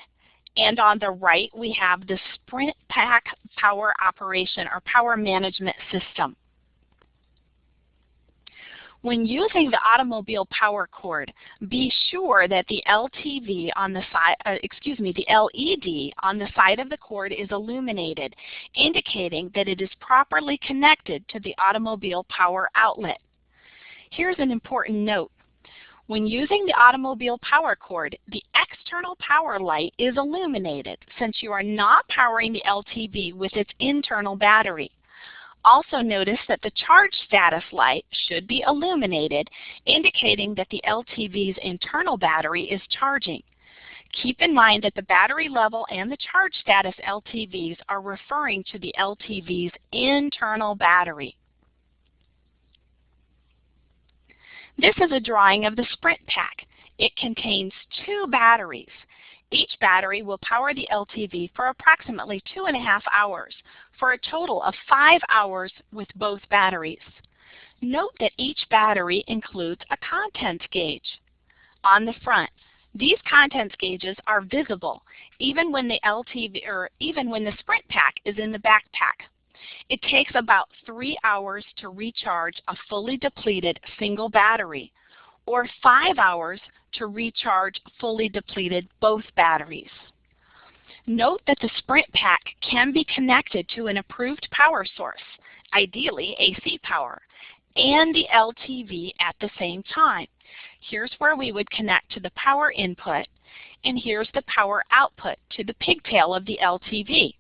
and on the right we have the Sprint Pack power operation or power management system. When using the automobile power cord, be sure that the LTV on the side, the LED on the side of the cord is illuminated, indicating that it is properly connected to the automobile power outlet. Here's an important note. When using the automobile power cord, the external power light is illuminated since you are not powering the LTV with its internal battery. Also notice that the charge status light should be illuminated, indicating that the LTV's internal battery is charging. Keep in mind that the battery level and the charge status LTVs are referring to the LTV's internal battery. This is a drawing of the Sprint Pack. It contains 2 batteries. Each battery will power the LTV for approximately 2.5 hours, for a total of 5 hours with both batteries. Note that each battery includes a contents gauge. On the front, these contents gauges are visible even when the Sprint Pack is in the backpack. It takes about 3 hours to recharge a fully depleted single battery, or 5 hours to recharge fully depleted both batteries. Note that the Sprint Pack can be connected to an approved power source, ideally AC power, and the LTV at the same time. Here's where we would connect to the power input, and here's the power output to the pigtail of the LTV.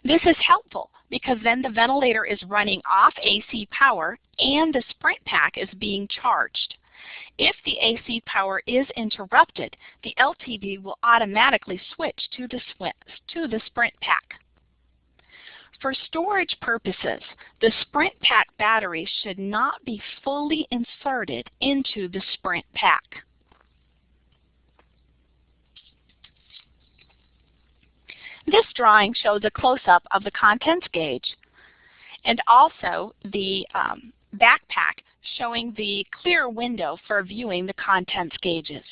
This is helpful because then the ventilator is running off AC power and the Sprint Pack is being charged. If the AC power is interrupted, the LTV will automatically switch to the Sprint Pack. For storage purposes, the Sprint Pack battery should not be fully inserted into the Sprint Pack. This drawing shows a close-up of the contents gauge and also the backpack showing the clear window for viewing the contents gauges.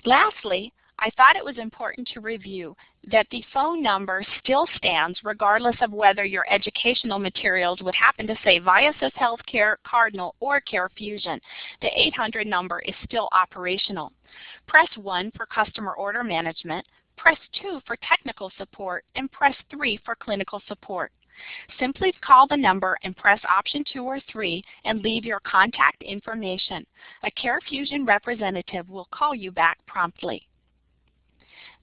Lastly, I thought it was important to review that the phone number still stands regardless of whether your educational materials would happen to say Viasys Healthcare, Cardinal, or CareFusion. The 800 number is still operational. Press 1 for customer order management, press 2 for technical support, and press 3 for clinical support. Simply call the number and press option 2 or 3 and leave your contact information. A CareFusion representative will call you back promptly.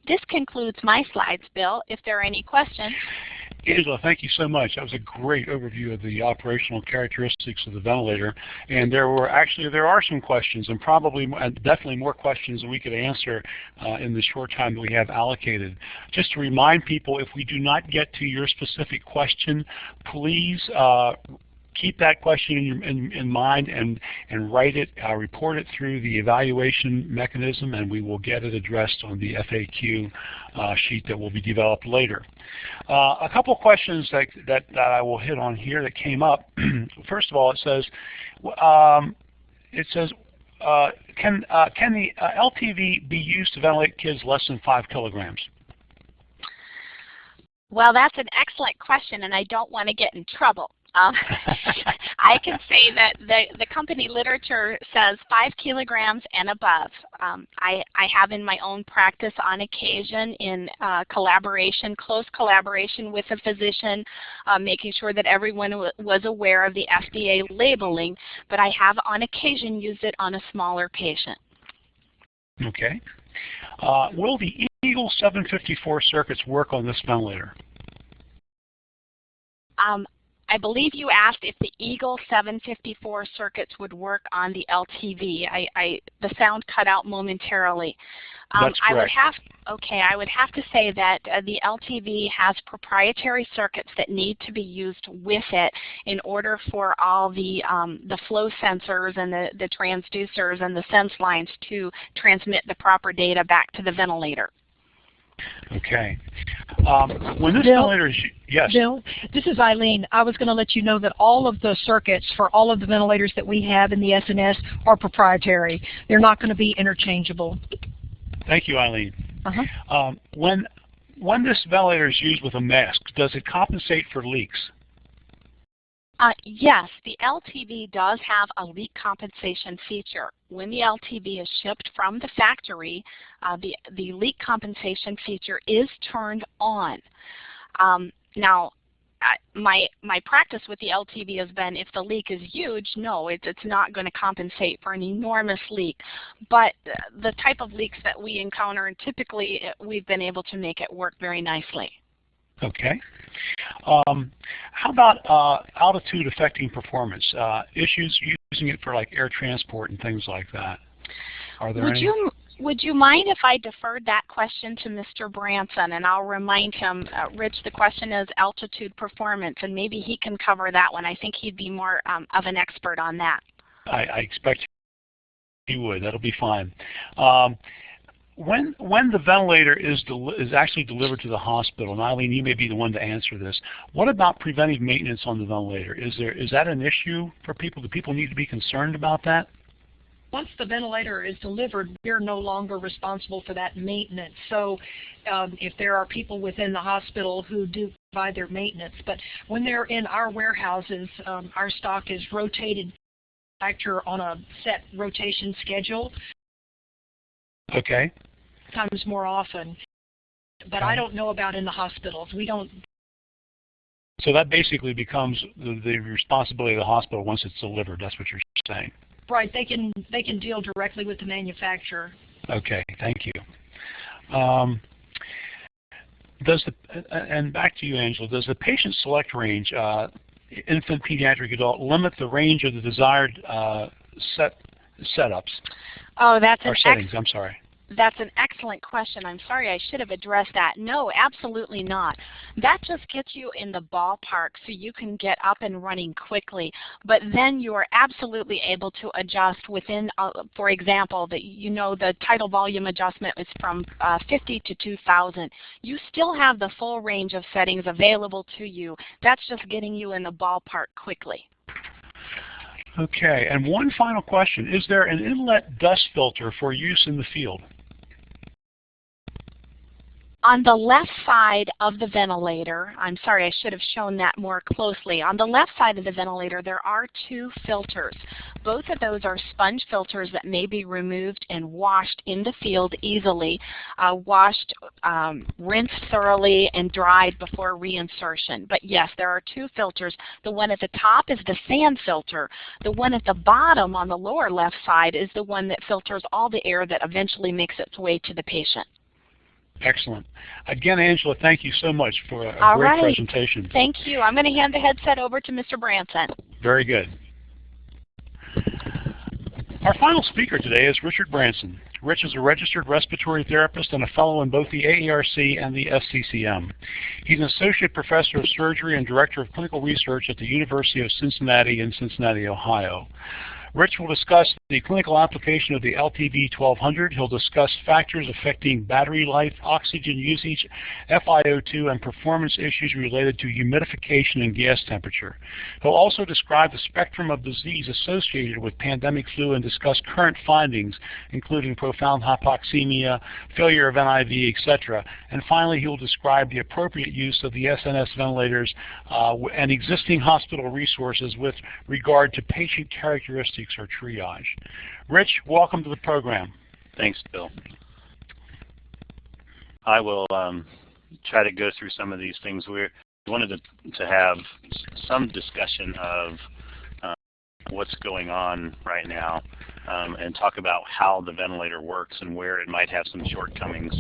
This concludes my slides, Bill. If there are any questions. Angela, thank you so much. That was a great overview of the operational characteristics of the ventilator. And there are some questions, and definitely more questions than we could answer in the short time that we have allocated. Just to remind people, if we do not get to your specific question, please keep that question in mind and write it, report it through the evaluation mechanism, and we will get it addressed on the FAQ sheet that will be developed later. A couple questions that I will hit on here that came up. First of all, it says, can the LTV be used to ventilate kids less than 5 kilograms? Well, that's an excellent question, and I don't want to get in trouble. I can say that the company literature says 5 kilograms and above. I have in my own practice on occasion in close collaboration with a physician, making sure that everyone was aware of the FDA labeling, but I have on occasion used it on a smaller patient. Okay. Will the Eagle 754 circuits work on this ventilator? I believe you asked if the Eagle 754 circuits would work on the LTV. The sound cut out momentarily. That's correct. I would have to say that the LTV has proprietary circuits that need to be used with it in order for all the flow sensors and the transducers and the sense lines to transmit the proper data back to the ventilator. Okay. When this ventilator is, yes. Bill, this is Eileen. I was going to let you know that all of the circuits for all of the ventilators that we have in the SNS are proprietary. They're not going to be interchangeable. Thank you, Eileen. When this ventilator is used with a mask, does it compensate for leaks? Yes, the LTV does have a leak compensation feature. When the LTV is shipped from the factory, the leak compensation feature is turned on. Now, my practice with the LTV has been if the leak is huge, no, it's not going to compensate for an enormous leak. But the type of leaks that we encounter, and typically we've been able to make it work very nicely. Okay. How about altitude affecting performance? Issues using it for like air transport and things like that? Are there any? Would you mind if I deferred that question to Mr. Branson, and I'll remind him, Rich, the question is altitude performance, and maybe he can cover that one. I think he'd be more of an expert on that. I expect he would. That'll be fine. When the ventilator is actually delivered to the hospital, and Eileen, you may be the one to answer this, what about preventive maintenance on the ventilator? Is that an issue for people? Do people need to be concerned about that? Once the ventilator is delivered, we're no longer responsible for that maintenance. So if there are people within the hospital who do provide their maintenance, but when they're in our warehouses, our stock is rotated on a set rotation schedule. Okay. Sometimes more often, but I don't know about in the hospitals. We don't. So that basically becomes the responsibility of the hospital once it's delivered. That's what you're saying. Right. They can deal directly with the manufacturer. Okay. Thank you. And back to you, Angela. Does the patient select range, infant, pediatric, adult, limit the range of the desired setups? Oh, that's or settings. I'm sorry. That's an excellent question. I'm sorry, I should have addressed that. No, absolutely not. That just gets you in the ballpark so you can get up and running quickly. But then you are absolutely able to adjust within, for example, the tidal volume adjustment is from 50 to 2,000. You still have the full range of settings available to you. That's just getting you in the ballpark quickly. Okay, and one final question. Is there an inlet dust filter for use in the field? On the left side of the ventilator, I'm sorry, I should have shown that more closely. On the left side of the ventilator, there are two filters. Both of those are sponge filters that may be removed and washed in the field easily, rinsed thoroughly, and dried before reinsertion. But yes, there are two filters. The one at the top is the sand filter. The one at the bottom on the lower left side is the one that filters all the air that eventually makes its way to the patient. Excellent. Again, Angela, thank you so much for a great presentation. Thank you. I'm going to hand the headset over to Mr. Branson. Very good. Our final speaker today is Richard Branson. Rich is a registered respiratory therapist and a fellow in both the AARC and the SCCM. He's an associate professor of surgery and director of clinical research at the University of Cincinnati in Cincinnati, Ohio. Rich will discuss the clinical application of the LTV 1200. He'll discuss factors affecting battery life, oxygen usage, FiO2, and performance issues related to humidification and gas temperature. He'll also describe the spectrum of disease associated with pandemic flu and discuss current findings, including profound hypoxemia, failure of NIV, etc. And finally, he will describe the appropriate use of the SNS ventilators and existing hospital resources with regard to patient characteristics or triage. Rich, welcome to the program. Thanks, Bill. I will try to go through some of these things. We wanted to have some discussion of what's going on right now and talk about how the ventilator works and where it might have some shortcomings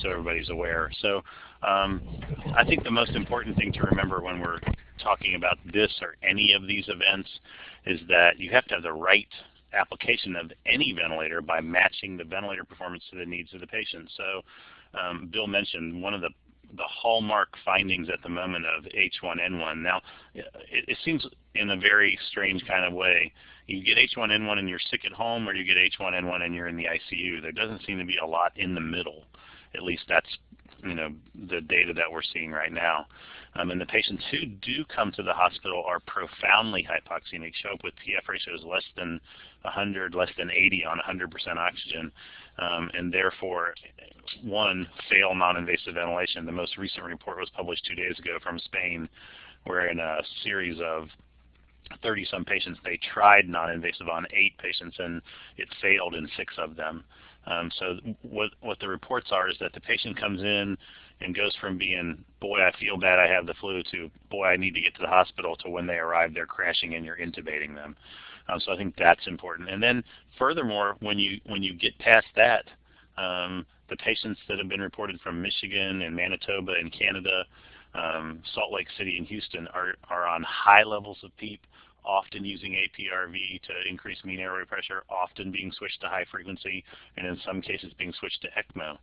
so everybody's aware. So I think the most important thing to remember when we're talking about this or any of these events is that you have to have the right application of any ventilator by matching the ventilator performance to the needs of the patient. So Bill mentioned one of the hallmark findings at the moment of H1N1. Now, it seems in a very strange kind of way. You get H1N1 and you're sick at home, or you get H1N1 and you're in the ICU. There doesn't seem to be a lot in the middle. At least that's the data that we're seeing right now. And the patients who do come to the hospital are profoundly hypoxemic, show up with TF ratios less than 100, less than 80 on 100% oxygen, and therefore, one, fail non-invasive ventilation. The most recent report was published 2 days ago from Spain, where in a series of 30-some patients, they tried non-invasive on 8 patients, and it failed in 6 of them. So what the reports are is that the patient comes in and goes from being, boy, I feel bad, I have the flu, to, boy, I need to get to the hospital, to when they arrive, they're crashing and you're intubating them. So I think that's important. And then furthermore, when you get past that, the patients that have been reported from Michigan and Manitoba and Canada, Salt Lake City and Houston are on high levels of PEEP, often using APRV to increase mean airway pressure, often being switched to high frequency, and in some cases being switched to ECMO.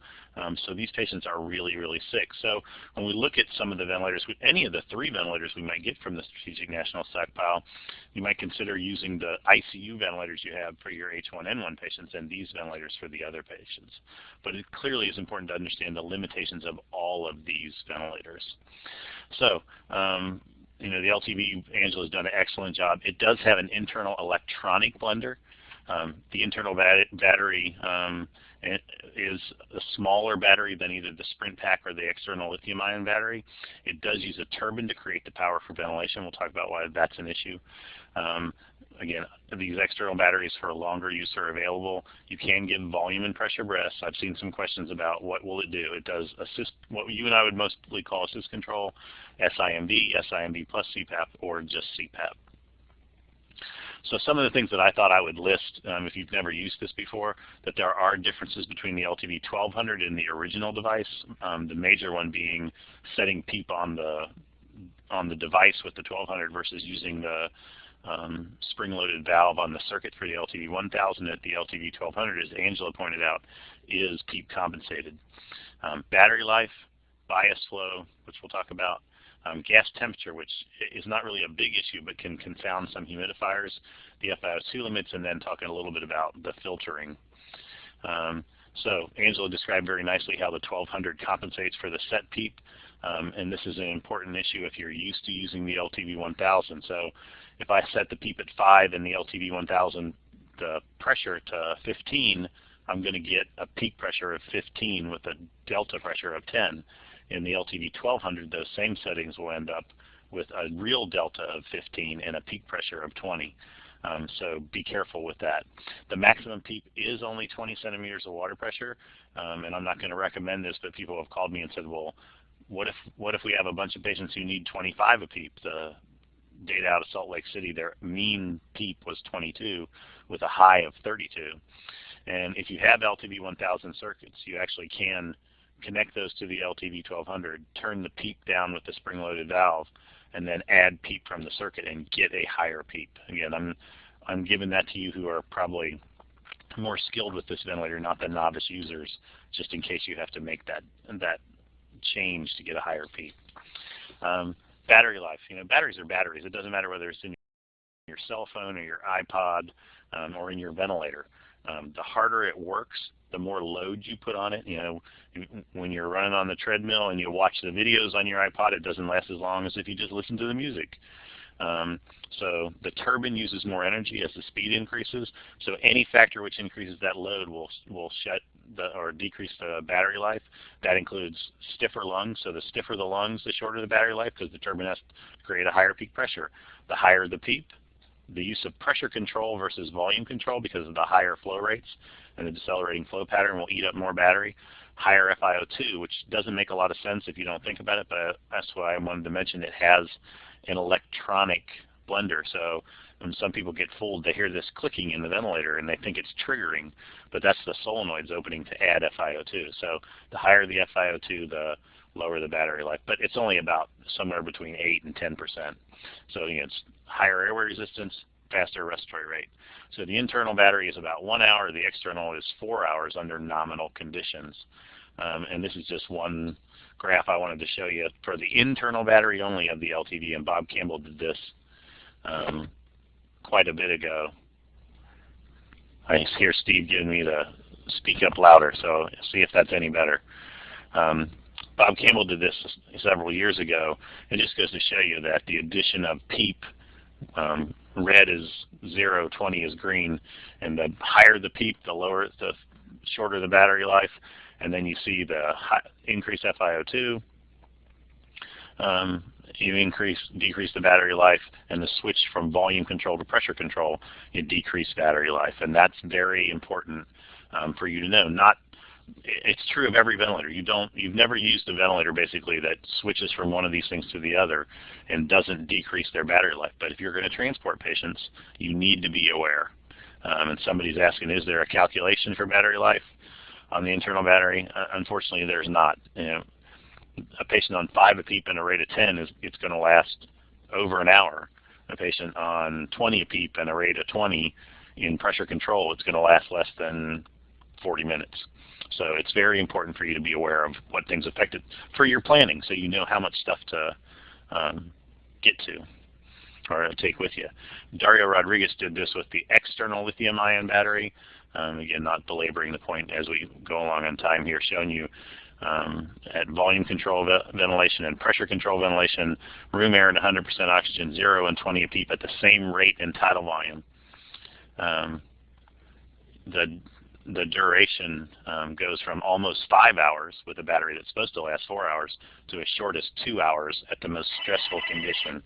So these patients are really, really sick. So when we look at some of the ventilators, any of the 3 ventilators we might get from the Strategic National Stockpile, you might consider using the ICU ventilators you have for your H1N1 patients and these ventilators for the other patients. But it clearly is important to understand the limitations of all of these ventilators. So, the LTV, Angela's done an excellent job. It does have an internal electronic blender. The internal battery is a smaller battery than either the Sprint pack or the external lithium-ion battery. It does use a turbine to create the power for ventilation. We'll talk about why that's an issue. Again, these external batteries for longer use are available. You can give volume and pressure breaths. I've seen some questions about what will it do. It does assist, what you and I would mostly call assist control, SIMD plus CPAP, or just CPAP. So some of the things that I thought I would list, if you've never used this before, that there are differences between the LTV 1200 and the original device. The major one being setting PEEP on the on the device with the 1200 versus using the spring-loaded valve on the circuit for the LTV 1000 at the LTV 1200, as Angela pointed out, is PEEP compensated. Battery life, bias flow, which we'll talk about, gas temperature, which is not really a big issue but can confound some humidifiers, the FiO2 limits, and then talking a little bit about the filtering. So Angela described very nicely how the 1200 compensates for the set PEEP, and this is an important issue if you're used to using the LTV 1000. So if I set the PEEP at 5 and the LTV 1000 the pressure to 15, I'm going to get a peak pressure of 15 with a delta pressure of 10. In the LTV 1200, those same settings will end up with a real delta of 15 and a peak pressure of 20. So be careful with that. The maximum PEEP is only 20 centimeters of water pressure, and I'm not going to recommend this, but people have called me and said, well, what if we have a bunch of patients who need 25 a PEEP? The data out of Salt Lake City, their mean PEEP was 22 with a high of 32. And if you have LTV 1000 circuits, you actually can connect those to the LTV 1200, turn the PEEP down with the spring-loaded valve, and then add PEEP from the circuit and get a higher PEEP. Again, I'm giving that to you who are probably more skilled with this ventilator, not the novice users, just in case you have to make that change to get a higher PEEP. Battery life. Batteries are batteries. It doesn't matter whether it's in your cell phone or your iPod or in your ventilator. The harder it works, the more load you put on it. When you're running on the treadmill and you watch the videos on your iPod, it doesn't last as long as if you just listen to the music. So the turbine uses more energy as the speed increases. So any factor which increases that load will shut or decrease the battery life. That includes stiffer lungs. So the stiffer the lungs, the shorter the battery life, because the turbine has to create a higher peak pressure. The higher the PEEP, the use of pressure control versus volume control, because of the higher flow rates and the decelerating flow pattern, will eat up more battery. Higher FiO2, which doesn't make a lot of sense if you don't think about it, but that's why I wanted to mention it has an electronic blender. So when some people get fooled, they hear this clicking in the ventilator and they think it's triggering, but that's the solenoids opening to add FiO2. So the higher the FiO2, the lower the battery life, but it's only about somewhere between 8 and 10%. So it's higher airway resistance, faster respiratory rate. So the internal battery is about 1 hour, the external is 4 hours under nominal conditions. And this is just one graph I wanted to show you for the internal battery only of the LTV, and Bob Campbell did this quite a bit ago. I hear Steve giving me the speak up louder, so see if that's any better. Bob Campbell did this several years ago. It just goes to show you that the addition of PEEP, red is 0, 20 is green, and the higher the PEEP, the shorter the battery life, and then you see the increased FiO2, you decrease the battery life, and the switch from volume control to pressure control, you decrease battery life, and that's very important for you to know. It's true of every ventilator. You've never used a ventilator basically that switches from one of these things to the other and doesn't decrease their battery life. But if you're going to transport patients, you need to be aware. And somebody's asking, is there a calculation for battery life on the internal battery? Unfortunately, there's not. A patient on 5 a PEEP and a rate of 10 it's going to last over an hour. A patient on 20 a PEEP and a rate of 20 in pressure control, it's going to last less than 40 minutes. So it's very important for you to be aware of what things affect it for your planning, so you know how much stuff to get to or take with you. Dario Rodriguez did this with the external lithium-ion battery. Again, not belaboring the point as we go along on time here, showing you at volume control ventilation and pressure control ventilation, room air at 100% oxygen, 0 and 20 a PEEP at the same rate and tidal volume. The duration goes from almost 5 hours with a battery that's supposed to last 4 hours to as short as 2 hours at the most stressful condition.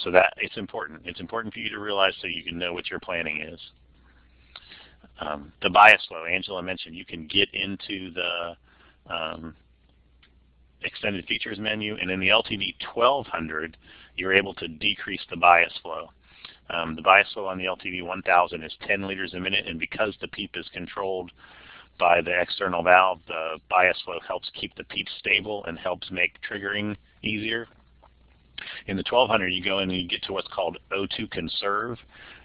So that it's important. It's important for you to realize so you can know what your planning is. The bias flow, Angela mentioned, you can get into the extended features menu, and in the LTV 1200, you're able to decrease the bias flow. The bias flow on the LTV 1000 is 10 liters a minute, and because the PEEP is controlled by the external valve. The bias flow helps keep the PEEP stable and helps make triggering easier. In the 1200, you go in and you get to what's called O2 conserve,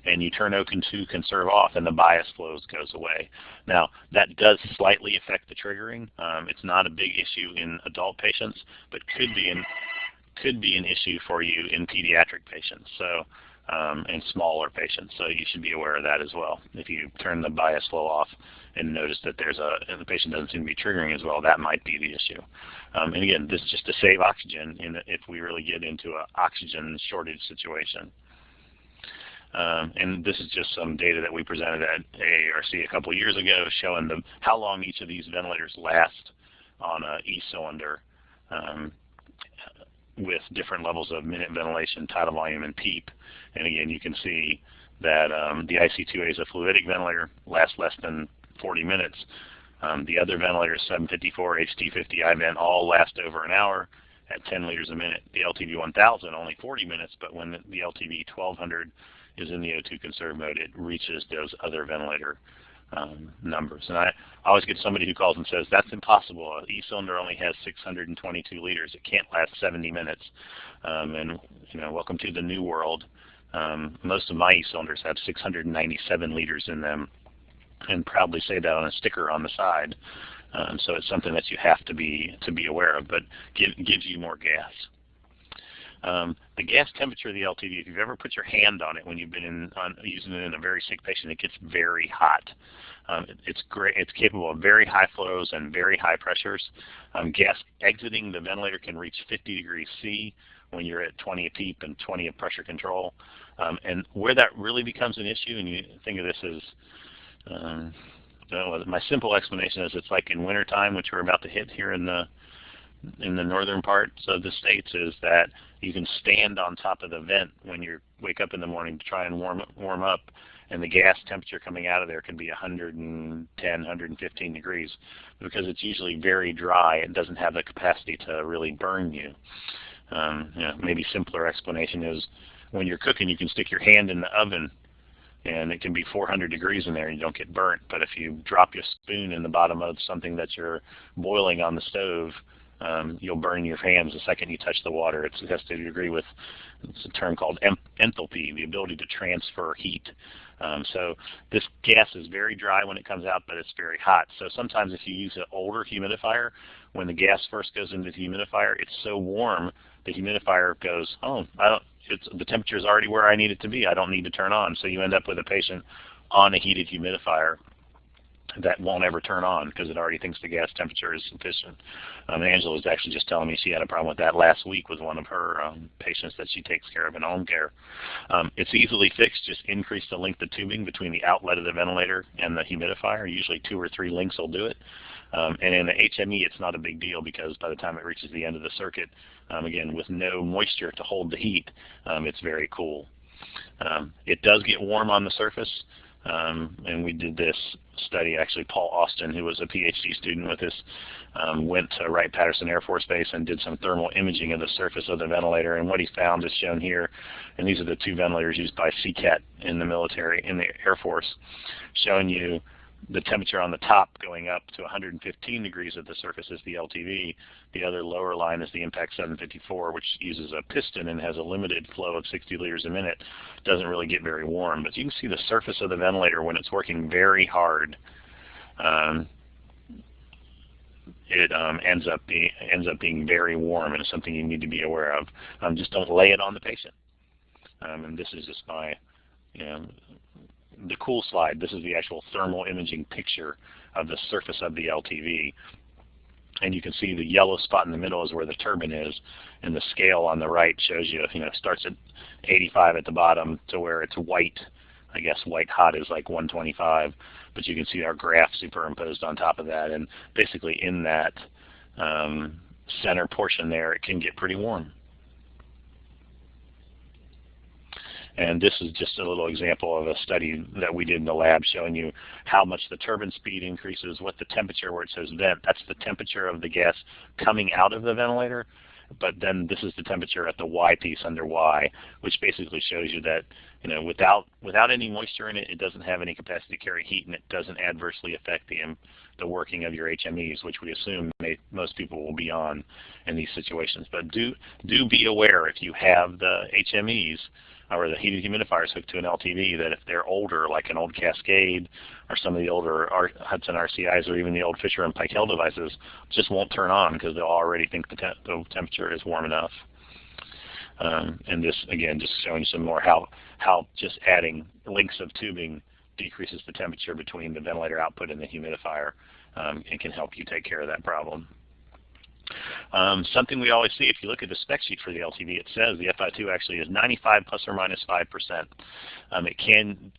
and you turn O2 conserve off, and the bias flows goes away. Now, that does slightly affect the triggering. It's not a big issue in adult patients, but could be an issue for you in pediatric patients, so and smaller patients. So you should be aware of that as well. If you turn the bias flow off and notice that and the patient doesn't seem to be triggering as well, that might be the issue. And again, this is just to save oxygen if we really get into an oxygen shortage situation. And this is just some data that we presented at AARC a couple of years ago, showing how long each of these ventilators last on an e-cylinder with different levels of minute ventilation, tidal volume, and PEEP. And again, you can see that the IC2A is a fluidic ventilator, lasts less than 40 minutes. The other ventilators, 754, HT50, iVent, all last over an hour at 10 liters a minute. The LTV 1000, only 40 minutes, but when the LTV 1200 is in the O2 conserve mode, it reaches those other ventilator numbers. And I always get somebody who calls and says, that's impossible. An e-cylinder only has 622 liters. It can't last 70 minutes. And welcome to the new world. Most of my e-cylinders have 697 liters in them, and proudly say that on a sticker on the side. So it's something that you have to be aware of, but gives you more gas. The gas temperature of the LTV, if you've ever put your hand on it when you've been using it in a very sick patient, it gets very hot. It's great. It's capable of very high flows and very high pressures. Gas exiting the ventilator can reach 50 degrees C when you're at 20 of PEEP and 20 of pressure control. And where that really becomes an issue, and you think of this as my simple explanation is it's like in wintertime, which we're about to hit here in the northern parts of the states, is that you can stand on top of the vent when you wake up in the morning to try and warm up, and the gas temperature coming out of there can be 110, 115 degrees. Because it's usually very dry, it doesn't have the capacity to really burn you. Maybe simpler explanation is when you're cooking, you can stick your hand in the oven and it can be 400 degrees in there and you don't get burnt. But if you drop your spoon in the bottom of something that you're boiling on the stove, you'll burn your hands the second you touch the water. It has to agree with, it's a term called enthalpy, the ability to transfer heat. So this gas is very dry when it comes out, but it's very hot. So sometimes if you use an older humidifier, when the gas first goes into the humidifier, it's so warm, the humidifier goes, the temperature is already where I need it to be. I don't need to turn on. So you end up with a patient on a heated humidifier that won't ever turn on because it already thinks the gas temperature is sufficient. Angela was actually just telling me she had a problem with that last week with one of her patients that she takes care of in home care. It's easily fixed. Just increase the length of tubing between the outlet of the ventilator and the humidifier. Usually 2 or 3 links will do it. And in the HME, it's not a big deal because by the time it reaches the end of the circuit, again, with no moisture to hold the heat, it's very cool. It does get warm on the surface. And we did this study, actually Paul Austin, who was a PhD student with us, went to Wright-Patterson Air Force Base and did some thermal imaging of the surface of the ventilator, and what he found is shown here, and these are the 2 ventilators used by CCAT in the military, in the Air Force, showing you the temperature on the top going up to 115 degrees at the surface is the LTV. The other lower line is the Impact 754, which uses a piston and has a limited flow of 60 liters a minute. Doesn't really get very warm, but you can see the surface of the ventilator when it's working very hard. It ends up being very warm, and it's something you need to be aware of. Just don't lay it on the patient. And this is just my, the cool slide. This is the actual thermal imaging picture of the surface of the LTV. And you can see the yellow spot in the middle is where the turbine is, and the scale on the right shows you, it starts at 85 at the bottom to where it's white. I guess white hot is like 125, but you can see our graph superimposed on top of that. And basically in that center portion there, it can get pretty warm. And this is just a little example of a study that we did in the lab showing you how much the turbine speed increases, what the temperature, where it says vent, that's the temperature of the gas coming out of the ventilator. But then this is the temperature at the Y piece under Y, which basically shows you that without any moisture in it, it doesn't have any capacity to carry heat, and it doesn't adversely affect the working of your HMEs, which we assume most people will be on in these situations. But do be aware, if you have the HMEs or the heated humidifiers hooked to an LTV, that if they're older, like an old Cascade or some of the older Hudson RCIs or even the old Fisher and Paykel devices, just won't turn on because they'll already think the temperature is warm enough. And this, again, just showing some more how just adding links of tubing decreases the temperature between the ventilator output and the humidifier, and can help you take care of that problem. Something we always see, if you look at the spec sheet for the LTV, it says the FiO2 actually is 95 plus or minus 5%. It can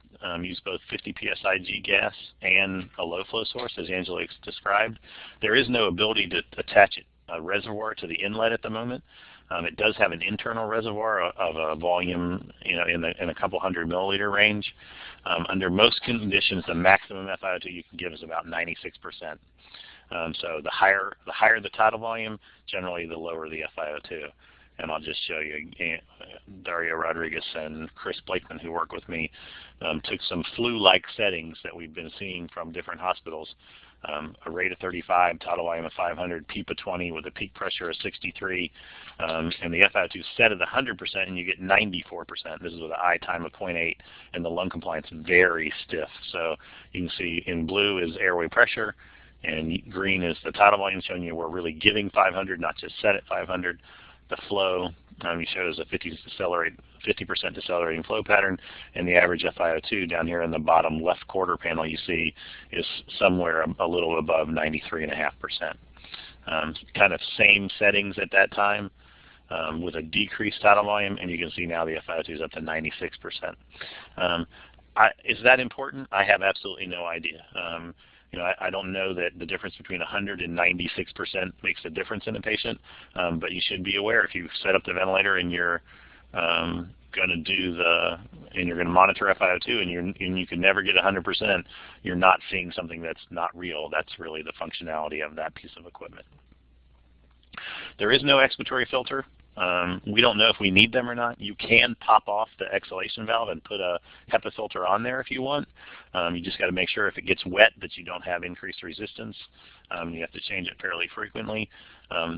use both 50 psi gas and a low flow source, as Angela described. There is no ability to attach a reservoir to the inlet at the moment. It does have an internal reservoir of a volume, in a couple hundred milliliter range. Under most conditions, the maximum FiO2 you can give is about 96%. So the higher the tidal volume, generally the lower the FiO2. And I'll just show you, Daria Rodriguez and Chris Blakeman, who work with me, took some flu-like settings that we've been seeing from different hospitals. A rate of 35, tidal volume of 500, PEEP of 20 with a peak pressure of 63, and the FiO2 set at 100%, and you get 94%. This is with an I time of 0.8, and the lung compliance very stiff. So you can see in blue is airway pressure, and green is the tidal volume, showing you we're really giving 500, not just set at 500. The flow shows a 50% decelerating flow pattern, and the average FiO2 down here in the bottom left quarter panel you see is somewhere a little above 93.5%. Kind of same settings at that time with a decreased tidal volume, and you can see now the FiO2 is up to 96%. Is that important? I have absolutely no idea. I don't know that the difference between 100 and 96% makes a difference in a patient, but you should be aware if you set up the ventilator and you're going to monitor FiO2 and you can never get 100%, you're not seeing something that's not real. That's really the functionality of that piece of equipment. There is no expiratory filter. We don't know if we need them or not. You can pop off the exhalation valve and put a HEPA filter on there if you want. You just got to make sure if it gets wet that you don't have increased resistance. You have to change it fairly frequently.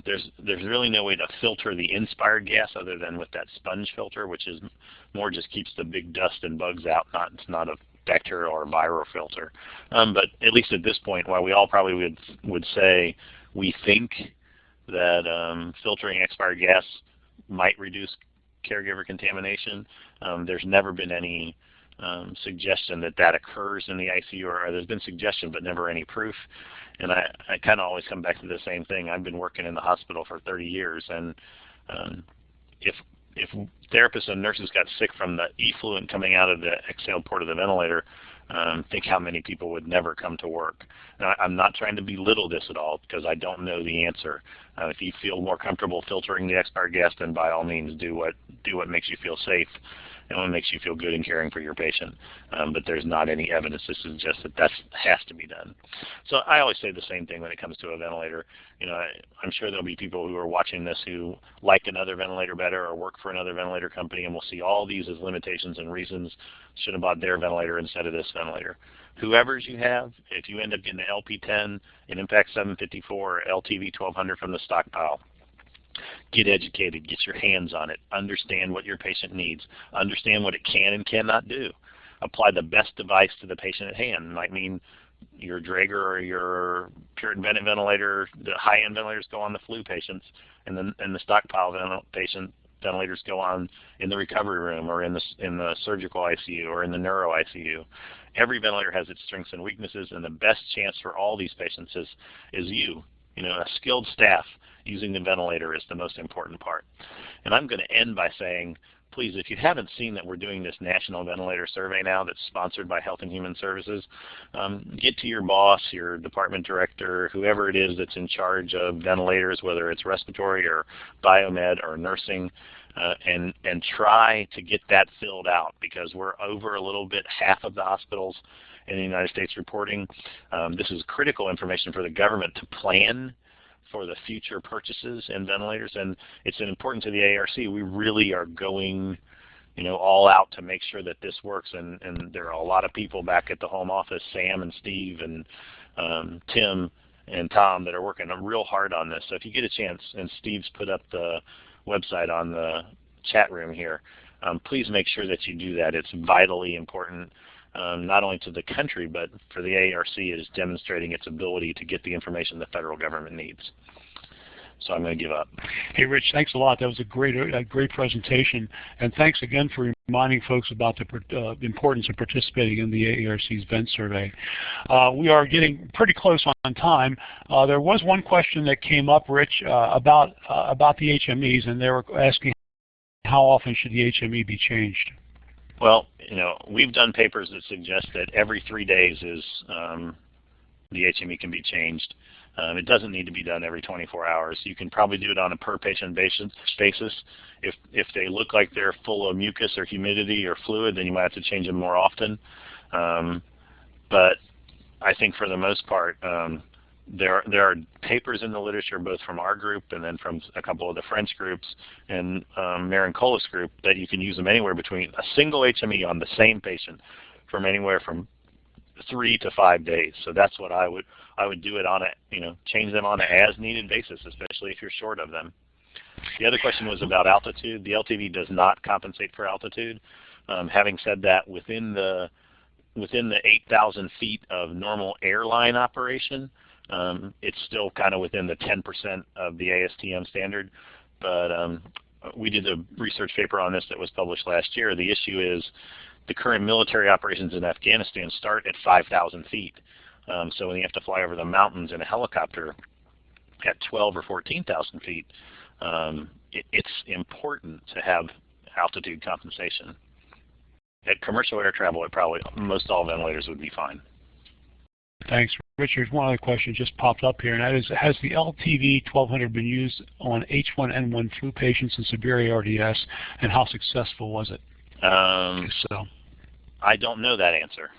There's really no way to filter the inspired gas other than with that sponge filter, which is more just keeps the big dust and bugs out. It's not a bacterial or viral filter. But at least at this point, while we all probably would say we think that filtering expired gas might reduce caregiver contamination, there's never been any suggestion that occurs in the ICU, or there's been suggestion but never any proof. And I kind of always come back to the same thing. I've been working in the hospital for 30 years, and if therapists and nurses got sick from the effluent coming out of the exhale port of the ventilator, think how many people would never come to work. Now, I'm not trying to belittle this at all because I don't know the answer. If you feel more comfortable filtering the expired gas, then by all means do what makes you feel safe and what makes you feel good in caring for your patient. But there's not any evidence to suggest that has to be done. So I always say the same thing when it comes to a ventilator. I'm sure there'll be people who are watching this who like another ventilator better or work for another ventilator company, and we'll see all these as limitations and reasons should have bought their ventilator instead of this ventilator. Whoever's you have, if you end up getting the LP10, an Impact 754, or LTV 1200 from the stockpile, get educated, get your hands on it, understand what your patient needs, understand what it can and cannot do. Apply the best device to the patient at hand. It might mean your Draeger or your Puritan Bennett ventilator, the high-end ventilators go on the flu patients, and then the stockpile patient ventilators go on in the recovery room or in the surgical ICU or in the neuro ICU. Every ventilator has its strengths and weaknesses, and the best chance for all these patients is you. A skilled staff using the ventilator is the most important part. And I'm going to end by saying, please, if you haven't seen that we're doing this national ventilator survey now that's sponsored by Health and Human Services, get to your boss, your department director, whoever it is that's in charge of ventilators, whether it's respiratory or biomed or nursing, and try to get that filled out, because we're over a little bit half of the hospitals in the United States reporting. This is critical information for the government to plan for the future purchases in ventilators, and it's important to the ARC. We really are going all out to make sure that this works. And there are a lot of people back at the home office, Sam and Steve and Tim and Tom, that are working real hard on this. So if you get a chance, and Steve's put up the website on the chat room here, please make sure that you do that. It's vitally important, not only to the country, but for the AARC. It is demonstrating its ability to get the information the federal government needs. So I'm going to give up. Hey, Rich, thanks a lot. That was a great presentation, and thanks again for reminding folks about the importance of participating in the AARC's Vent Survey. We are getting pretty close on time. There was one question that came up, Rich, about the HMEs, and they were asking how often should the HME be changed? Well, we've done papers that suggest that every 3 days is the HME can be changed. It doesn't need to be done every 24 hours. You can probably do it on a per patient basis. If they look like they're full of mucus or humidity or fluid, then you might have to change them more often. But I think for the most part, there are papers in the literature, both from our group and then from a couple of the French groups and Marin Colas group, that you can use them anywhere between a single HME on the same patient from anywhere from 3 to 5 days. So that's what I would do it on a, change them on an as-needed basis, especially if you're short of them. The other question was about altitude. The LTV does not compensate for altitude. Having said that, within the 8,000 feet of normal airline operation, it's still kind of within the 10% of the ASTM standard. But we did a research paper on this that was published last year. The issue is the current military operations in Afghanistan start at 5,000 feet. So when you have to fly over the mountains in a helicopter at 12 or 14,000 feet, it's important to have altitude compensation. At commercial air travel, most all ventilators would be fine. Thanks, Richard. One other question just popped up here, and that is, has the LTV 1200 been used on H1N1 flu patients in severe ARDS, and how successful was it? I don't know that answer.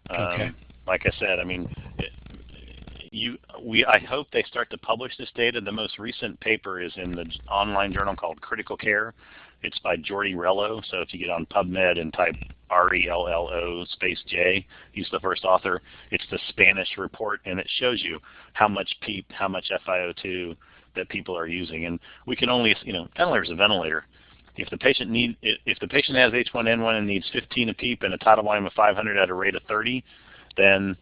Okay. Like I said, I hope they start to publish this data. The most recent paper is in the online journal called Critical Care. It's by Jordi Rello. So if you get on PubMed and type RELLO _J, he's the first author. It's the Spanish report, and it shows you how much PEEP, how much FiO2 that people are using. And we can only, ventilator is a ventilator. If the patient has H1N1 and needs 15 of PEEP and a tidal volume of 500 at a rate of 30, then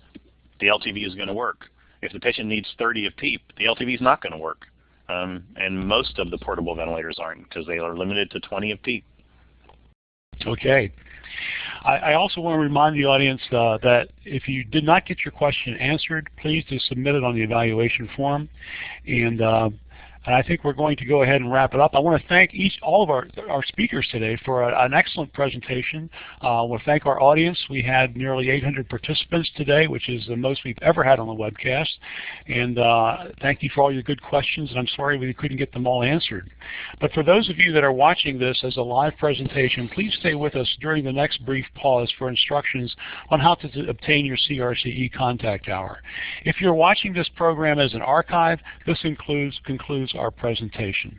the LTV is going to work. If the patient needs 30 of PEEP, the LTV is not going to work. And most of the portable ventilators aren't, because they are limited to 20 of PEEP. Okay. I also want to remind the audience that if you did not get your question answered, please do submit it on the evaluation form. And I think we're going to go ahead and wrap it up. I want to thank all of our speakers today for an excellent presentation. I want to thank our audience. We had nearly 800 participants today, which is the most we've ever had on the webcast. And thank you for all your good questions, and I'm sorry we couldn't get them all answered. But for those of you that are watching this as a live presentation, please stay with us during the next brief pause for instructions on how to obtain your CRCE contact hour. If you're watching this program as an archive, this concludes our presentation.